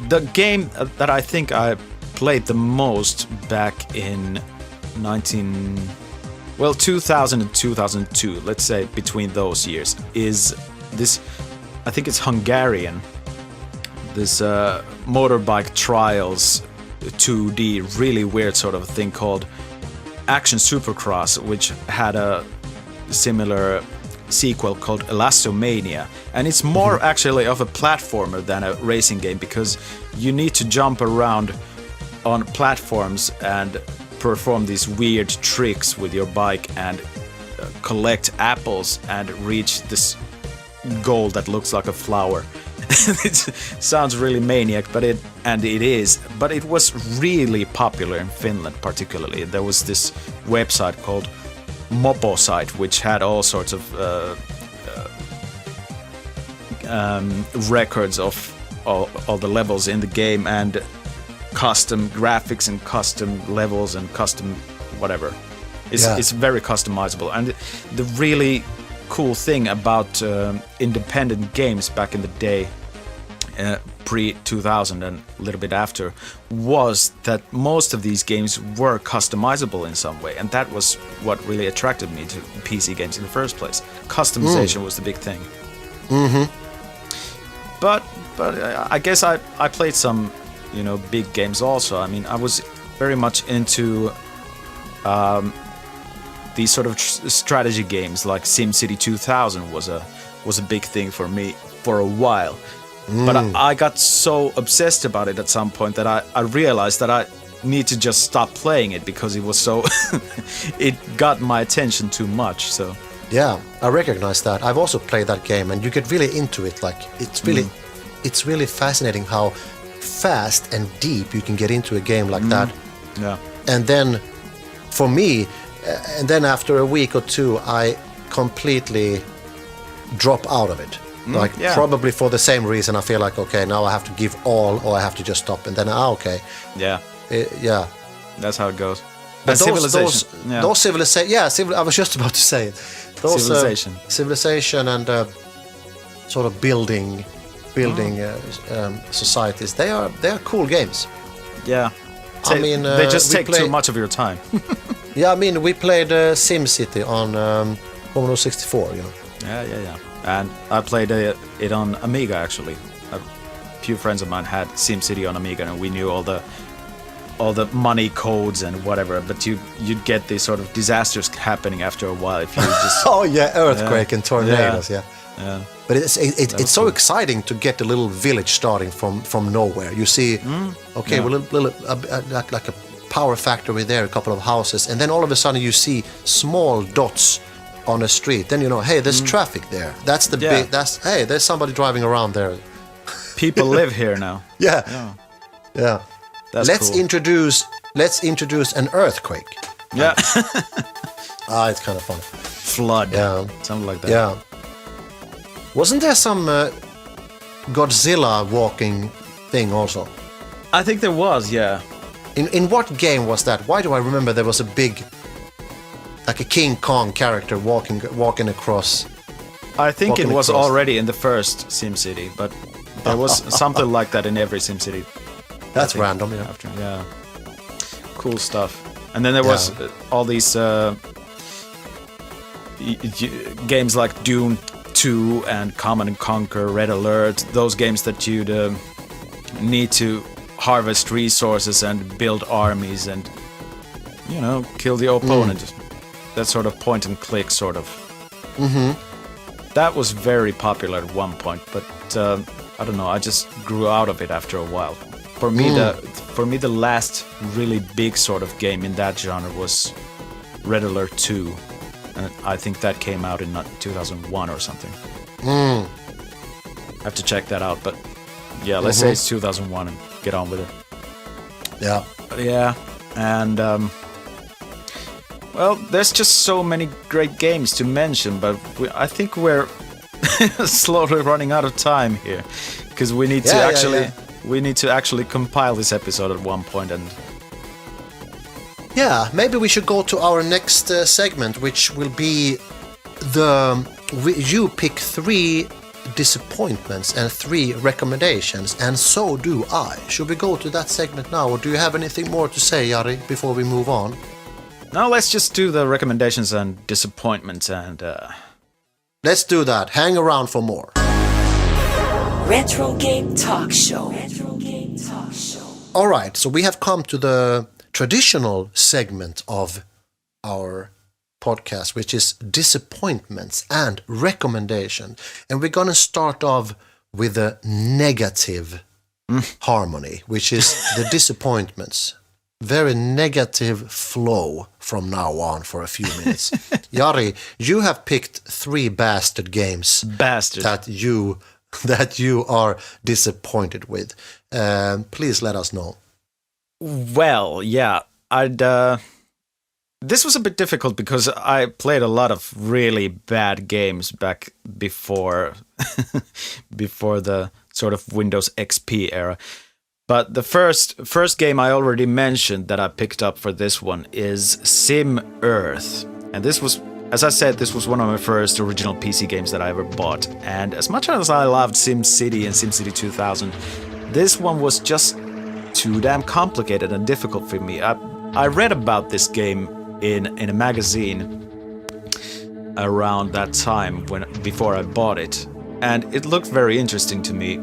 The game that I think I played the most back in 2000 and 2002, let's say between those years, is this, I think it's Hungarian, this motorbike trials 2D, really weird sort of thing called Action Supercross, which had a similar sequel called Elastomania, and it's more actually of a platformer than a racing game, because you need to jump around on platforms and perform these weird tricks with your bike and collect apples and reach this goal that looks like a flower. It sounds really maniac, but it is. But it was really popular in Finland, particularly. There was this website called Moposite, which had all sorts of records of all the levels in the game, and custom graphics and custom levels and custom whatever. It's very customizable. And the really cool thing about independent games back in the day, pre-2000 and a little bit after, was that most of these games were customizable in some way, and that was what really attracted me to PC games in the first place. Customization was the big thing. But I guess I played some big games also. I mean, I was very much into these sort of strategy games, like SimCity 2000 was a big thing for me for a while. But I got so obsessed about it at some point that I realized that I need to just stop playing it, because it was so it got my attention too much. So yeah, I recognize that. I've also played that game, and you get really into it. Like, it's really fascinating how fast and deep you can get into a game like that. Yeah. And then for me, and then after a week or two, I completely drop out of it. Probably for the same reason. I feel like, okay, now I have to give all, or I have to just stop, and then okay. Yeah. Yeah. That's how it goes. But Civilization. Those civilization. I was just about to say it. Those, civilization and sort of building societies. They are cool games. Yeah. I mean, they just take too much of your time. Yeah, I mean, we played SimCity on Commodore 64. Yeah. And I played it on Amiga, actually. A few friends of mine had SimCity on Amiga, and we knew all the money codes and whatever. But you'd get these sort of disasters happening after a while if you just earthquake and tornadoes. Yeah. But it's so cool. exciting to get a little village starting from nowhere. You see, like a power factory there, a couple of houses, and then all of a sudden you see small dots on a street. Then hey, there's traffic there. That's the big. Hey, there's somebody driving around there. People live here now. Yeah. That's let's cool. introduce an earthquake. Yeah. It's kind of fun. Flood. Yeah. Something like that. Yeah. Wasn't there some Godzilla walking thing also? I think there was, yeah. In what game was that? Why do I remember there was a big like a King Kong character walking across. I think it was across. already in the first SimCity, but there was something like that in every SimCity. That's random, yeah. After, yeah. Cool stuff. And then there was all these games like Doom 2 and Command & Conquer, Red Alert, those games that you'd need to harvest resources and build armies and, you know, kill the opponent. That sort of point and click sort of. Mm-hmm. That was very popular at one point, but I don't know, I just grew out of it after a while. For me, the last really big sort of game in that genre was Red Alert 2. And I think that came out in 2001 or something. I have to check that out, but yeah, let's say it's 2001 and get on with it. Yeah. Yeah, and well, there's just so many great games to mention, but I think we're slowly running out of time here because we need to we need to actually compile this episode at one point and. Yeah, maybe we should go to our next segment, which will be you pick 3 disappointments and 3 recommendations, and so do I. Should we go to that segment now, or do you have anything more to say, Jari, before we move on? No, let's just do the recommendations and disappointments and... Let's do that. Hang around for more. Retrogame Talkshow. Retrogame Talkshow. All right, so we have come to the traditional segment of our podcast, which is disappointments and recommendation. And we're going to start off with a negative harmony, which is the disappointments. Very negative flow from now on for a few minutes. Jari, you have picked 3 bastard games that you are disappointed with. Please let us know. Well, yeah, this was a bit difficult because I played a lot of really bad games back before the sort of Windows XP era. But the first game I already mentioned that I picked up for this one is Sim Earth. And this was, as I said, this was one of my first original PC games that I ever bought. And as much as I loved SimCity and SimCity 2000, this one was just too damn complicated and difficult for me. I read about this game in a magazine around that time before I bought it, and it looked very interesting to me.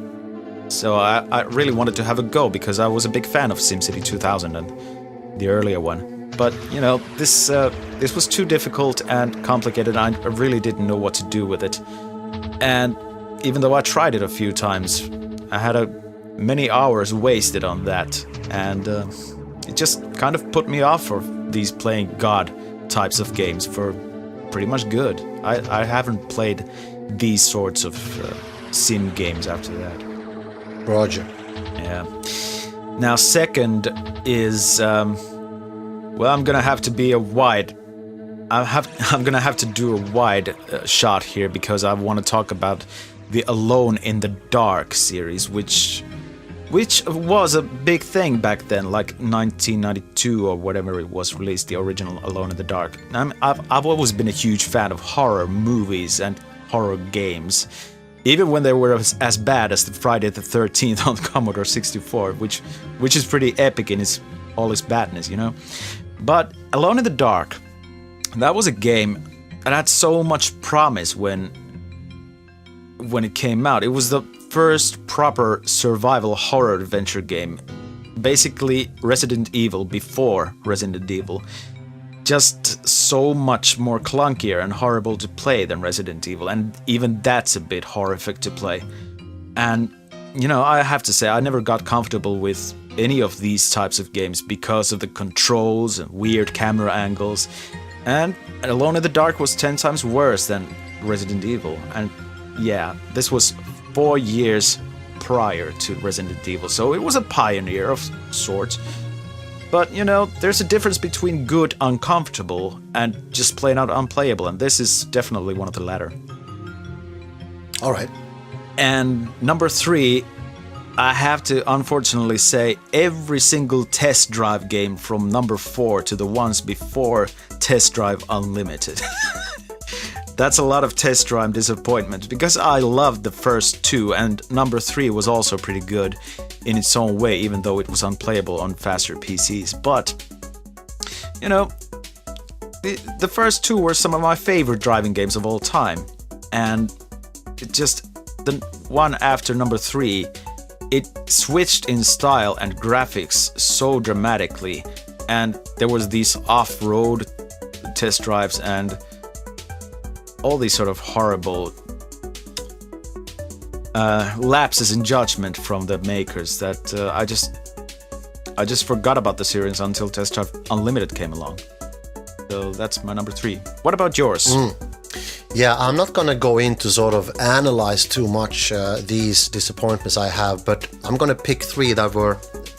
So I really wanted to have a go because I was a big fan of SimCity 2000 and the earlier one. But you know, this was too difficult and complicated. I really didn't know what to do with it, and even though I tried it a few times, I had many hours wasted on that, and it just kind of put me off for these playing God types of games for pretty much good. I haven't played these sorts of sim games after that. Roger. Yeah. Now, second is well, I'm gonna have to be I'm gonna have to do a wide shot here because I want to talk about the Alone in the Dark series, which was a big thing back then, like 1992 or whatever it was released, the original Alone in the Dark. I've always been a huge fan of horror movies and horror games, even when they were as bad as the Friday the 13th on the Commodore 64, which is pretty epic in all its badness, you know. But Alone in the Dark, that was a game that had so much promise when it came out. It was the first proper survival horror adventure game. Basically Resident Evil before Resident Evil. Just so much more clunkier and horrible to play than Resident Evil, and even that's a bit horrific to play. And, you know, I have to say, I never got comfortable with any of these types of games because of the controls and weird camera angles. And Alone in the Dark was 10 times worse than Resident Evil. And yeah, this was 4 years prior to Resident Evil, so it was a pioneer of sorts. But, you know, there's a difference between good uncomfortable and just plain out unplayable, and this is definitely one of the latter. All right. And number 3 I have to unfortunately say every single test drive game from number 4 to the ones before Test Drive Unlimited. That's a lot of test drive disappointment because I loved the first 2 and number 3 was also pretty good in its own way, even though it was unplayable on faster PCs. But, you know, the first 2 were some of my favorite driving games of all time. And it just, the one after number 3, it switched in style and graphics so dramatically, and there was these off-road test drives and all these sort of horrible lapses in judgment from the makers that I just forgot about the series until Test Drive Unlimited came along. So that's my number 3. What about yours? Yeah, I'm not going to go into sort of analyze too much these disappointments I have, but I'm going to pick 3 that were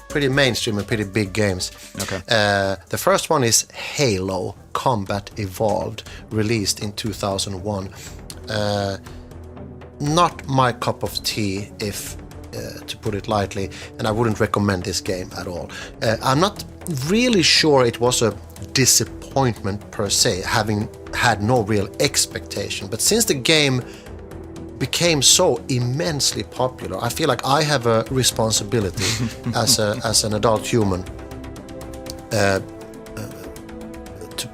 pretty mainstream and pretty big games. Okay. The first one is Halo Combat Evolved, released in 2001. Not my cup of tea, if to put it lightly, and I wouldn't recommend this game at all. I'm not really sure it was a disappointment per se, having had no real expectation, but since the game became so immensely popular, I feel like I have a responsibility as an adult human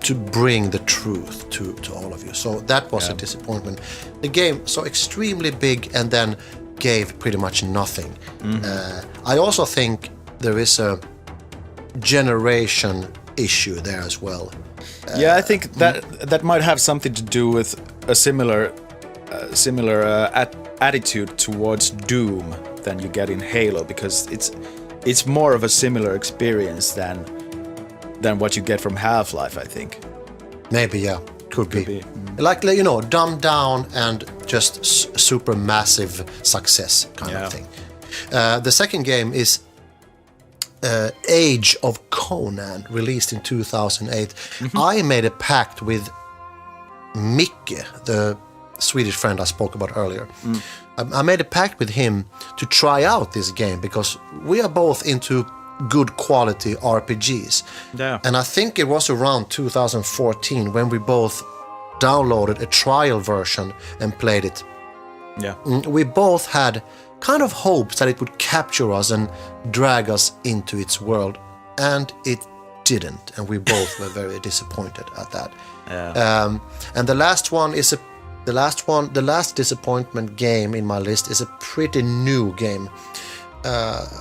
to bring the truth to all of you. So that was a disappointment. The game so extremely big and then gave pretty much nothing. I also think there is a generation issue there as well. Yeah, I think that might have something to do with a similar attitude towards Doom than you get in Halo, because it's more of a similar experience than what you get from Half-Life, I think. Maybe, yeah, could be. Like, you know, dumbed down and just super massive success kind of thing. The second game is Age of Conan, released in 2008. I made a pact with Micke, the Swedish friend I spoke about earlier. I made a pact with him to try out this game because we are both into good quality RPGs. Yeah. And I think it was around 2014 when we both downloaded a trial version and played it. Yeah. We both had kind of hopes that it would capture us and drag us into its world, and it didn't, and we both were very disappointed at that. Yeah. And the last disappointment game in my list is a pretty new game,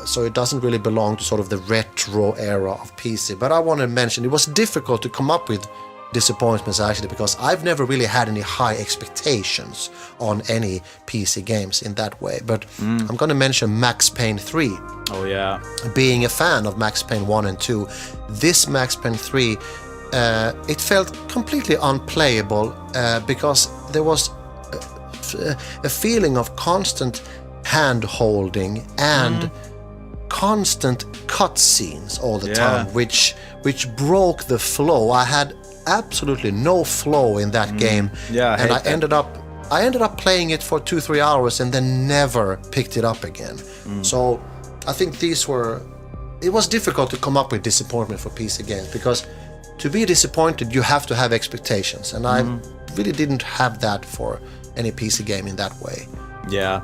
so it doesn't really belong to sort of the retro era of PC, but I want to mention it was difficult to come up with disappointments actually, because I've never really had any high expectations on any PC games in that way. But I'm going to mention Max Payne 3. Oh yeah. Being a fan of Max Payne 1 and 2, this Max Payne 3, it felt completely unplayable because there was a feeling of constant hand-holding and constant cutscenes all the time, which broke the flow. I had absolutely no flow in that game, and I ended up playing it for 2-3 hours and then never picked it up again. So I think it was difficult to come up with disappointment for PC games, because to be disappointed you have to have expectations, and I really didn't have that for any PC game in that way. Yeah.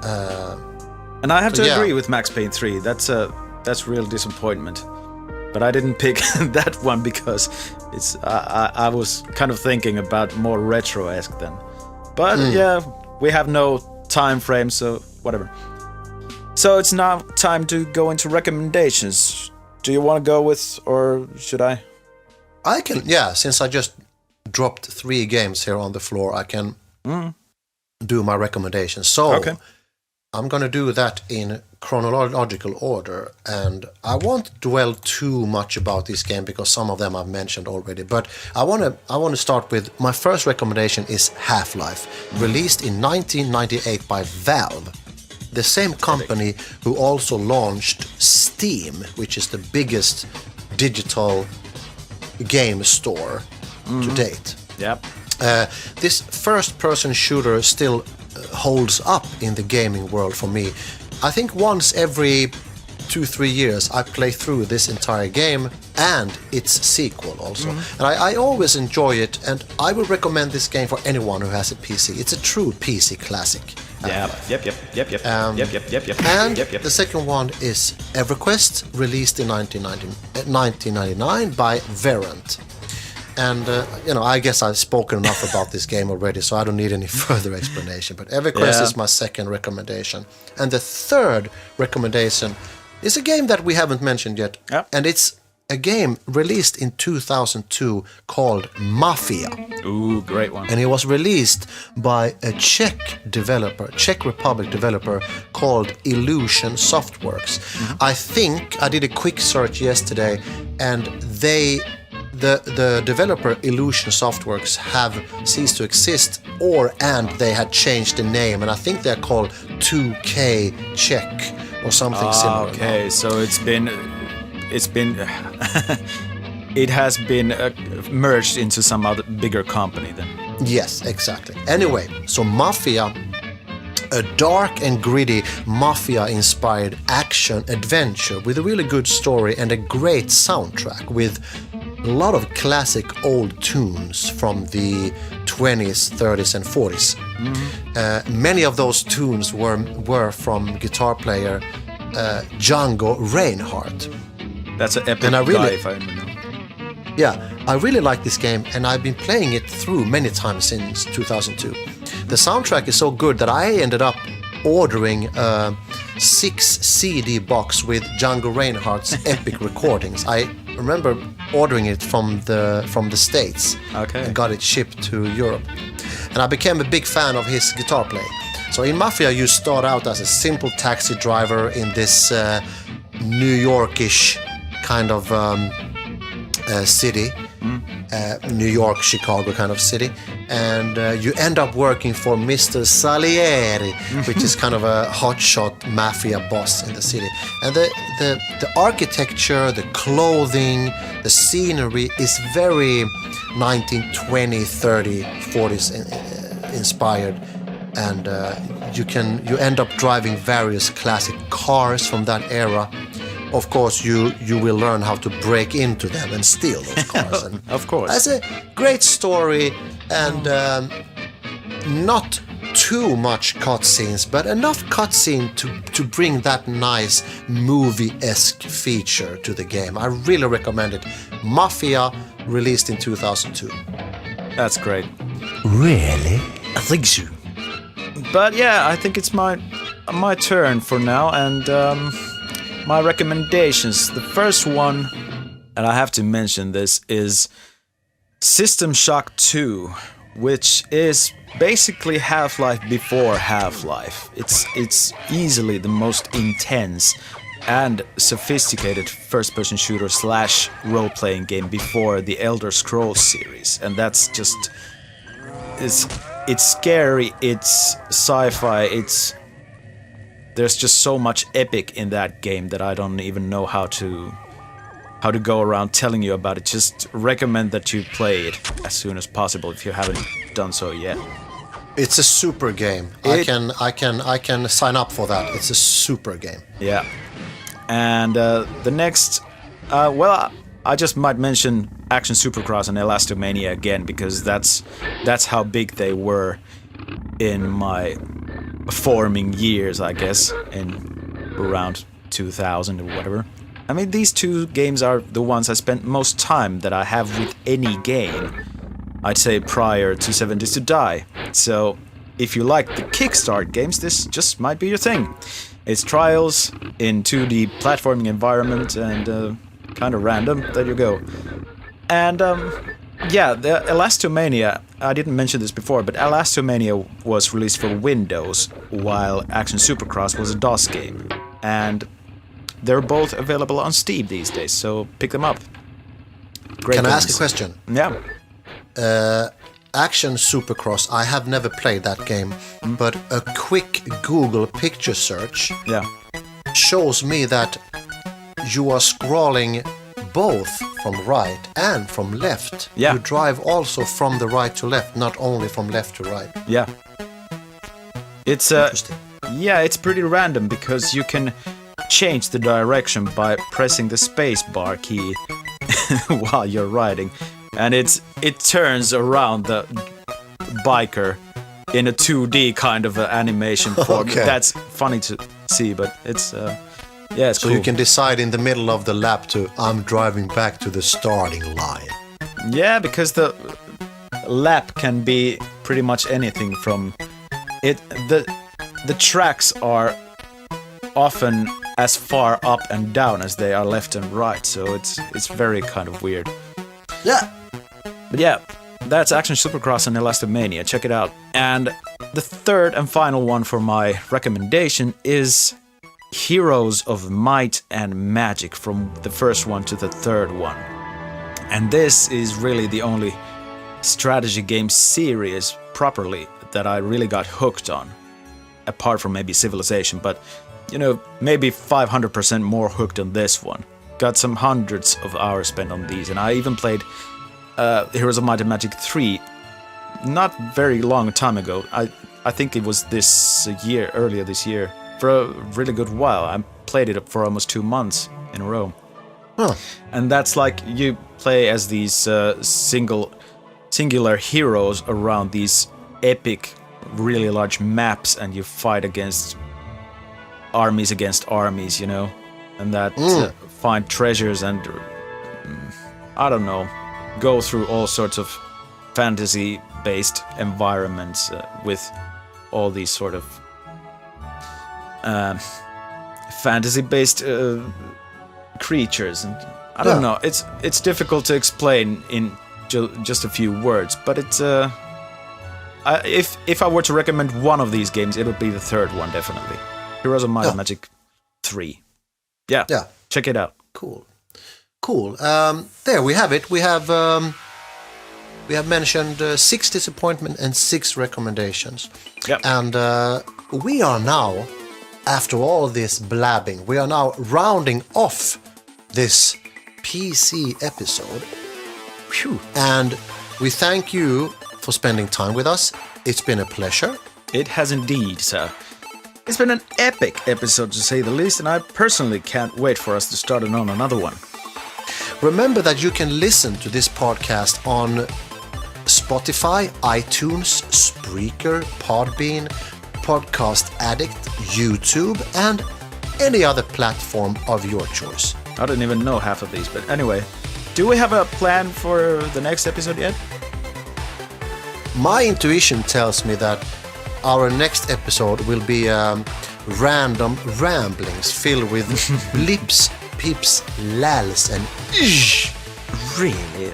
And I have to agree with Max Payne 3. That's real disappointment. But I didn't pick that one because I was kind of thinking about more retro-esque then. But yeah, we have no time frame, so whatever. So it's now time to go into recommendations. Do you want to go with, or should I? I can, since I just dropped 3 games here on the floor, I can do my recommendations. So I'm going to do that in chronological order, and I won't dwell too much about this game because some of them I've mentioned already, but I want to start with my first recommendation is Half-Life, released in 1998 by Valve, the same company who also launched Steam, which is the biggest digital game store to date. Yep. This first-person shooter still holds up in the gaming world for me. I think once every 2-3 years I play through this entire game and its sequel also. And I always enjoy it, and I would recommend this game for anyone who has a PC. It's a true PC classic. Yeah. Yep. And the second one is Everquest, released in 1999 by Verant. And, I guess I've spoken enough about this game already, so I don't need any further explanation. But Everquest is my second recommendation. And the third recommendation is a game that we haven't mentioned yet. Yeah. And it's a game released in 2002 called Mafia. Ooh, great one. And it was released by a Czech Republic developer called Illusion Softworks. I think I did a quick search yesterday, and the developer Illusion Softworks have ceased to exist, and they had changed the name, and I think they're called 2K Czech or something similar. Okay, so it has been merged into some other bigger company then. Yes, exactly. Anyway, so Mafia, a dark and gritty Mafia-inspired action-adventure with a really good story and a great soundtrack with a lot of classic old tunes from the 20s, 30s, and 40s. Many of those tunes were from guitar player Django Reinhardt. That's an epic guy, if I remember. Yeah, I really like this game, and I've been playing it through many times since 2002. The soundtrack is so good that I ended up ordering a 6 CD box with Django Reinhardt's epic recordings. I remember ordering it from the States and got it shipped to Europe. And I became a big fan of his guitar playing. So in Mafia, you start out as a simple taxi driver in this New Yorkish kind of city, New York, Chicago kind of city, and you end up working for Mr. Salieri, which is kind of a hotshot mafia boss in the city. And the architecture, the clothing, the scenery is very 1920, 30, 40s inspired. And you end up driving various classic cars from that era. Of course, you will learn how to break into them and steal those cars. And of course. That's a great story, and not too much cutscenes, but enough cutscene to bring that nice movie-esque feature to the game. I really recommend it. Mafia, released in 2002. That's great. Really? I think so. But yeah, I think it's my turn for now, and my recommendations. The first one, and I have to mention this, is System Shock 2, which is basically Half-Life before Half-Life. It's easily the most intense and sophisticated first-person shooter / role-playing game before the Elder Scrolls series, and that's just it's scary, it's sci-fi, there's just so much epic in that game that I don't even know how to go around telling you about it. Just recommend that you play it as soon as possible if you haven't done so yet. It's a super game. I can sign up for that. It's a super game. Yeah. And the next, I just might mention Action Supercross and Elastomania again, because that's how big they were in my forming years, I guess, in around 2000 or whatever. I mean, these two games are the ones I spent most time that I have with any game, I'd say, prior to 7 Days to Die. So, if you like the Kickstart games, this just might be your thing. It's Trials in 2D platforming environment and kind of random. There you go. And the Elastomania, I didn't mention this before, but Elastomania was released for Windows, while Action Supercross was a DOS game. And they're both available on Steam these days, so pick them up. Great Can I games. ask a question? Yeah. Action Supercross, I have never played that game, but a quick Google picture search shows me that you are scrolling both from right and from left. Yeah. You drive also from the right to left, not only from left to right. Yeah. It's Interesting. Yeah, it's pretty random because you can change the direction by pressing the spacebar key while you're riding, and it turns around the biker in a 2D kind of animation form. Okay. That's funny to see, but it's it's So cool. you can decide in the middle of the lap to, I'm driving back to the starting line. Yeah, because the lap can be pretty much anything from it. The tracks are often as far up and down as they are left and right, so it's very kind of weird. Yeah. But yeah, that's Action Supercross and Elastomania. Check it out. And the third and final one for my recommendation is Heroes of Might and Magic, from the first one to the third one. And this is really the only strategy game series properly that I really got hooked on, apart from maybe Civilization, but you know, maybe 500% more hooked on this one. Got some hundreds of hours spent on these, and I even played Heroes of Might and Magic 3 not very long time ago. I think it was earlier this year, for a really good while. I played it for almost 2 months in a row. Huh. And that's like you play as these singular heroes around these epic, really large maps, and you fight against armies, you know, and that find treasures and I don't know, go through all sorts of fantasy-based environments with all these sort of fantasy-based creatures, and I don't know. It's difficult to explain in just a few words, but it's if I were to recommend one of these games, it would be the third one, definitely. Heroes of Might and Magic 3. Yeah. Check it out. Cool. There we have it. We have mentioned 6 disappointments and 6 recommendations. Yep. And we are now, after all this blabbing, we are now rounding off this PC episode. Phew. And we thank you for spending time with us. It's been a pleasure. It has indeed, sir. It's been an epic episode, to say the least, and I personally can't wait for us to start on another one. Remember that you can listen to this podcast on Spotify, iTunes, Spreaker, Podbean, Podcast Addict, YouTube, and any other platform of your choice. I don't even know half of these, but anyway. Do we have a plan for the next episode yet? My intuition tells me that our next episode will be random ramblings filled with blips, peeps, lals, and Really?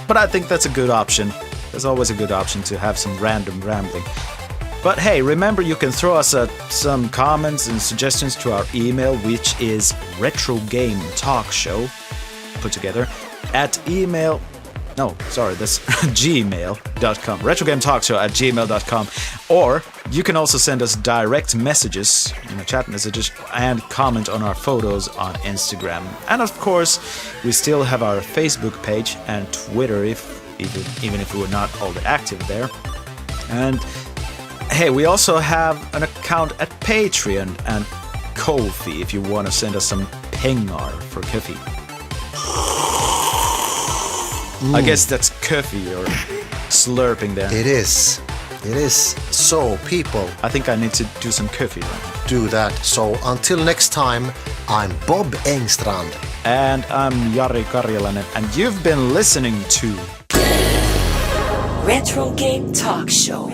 But I think that's a good option. There's always a good option to have some random rambling. But hey, remember you can throw us some comments and suggestions to our email, which is Retrogame Talkshow, put together, at email... No, sorry, that's gmail.com. RetrogameTalkshow@gmail.com. Or you can also send us direct messages, chat messages, and comment on our photos on Instagram. And of course, we still have our Facebook page and Twitter, even if we're not all that active there. And hey, we also have an account at Patreon and Ko-fi if you want to send us some pengar for coffee. I guess that's coffee or slurping there. it is. So, people, I think I need to do some coffee then. do that. So, until next time, I'm Bob Engstrand. And I'm Jari Karjalainen, and you've been listening to Retrogame Talkshow.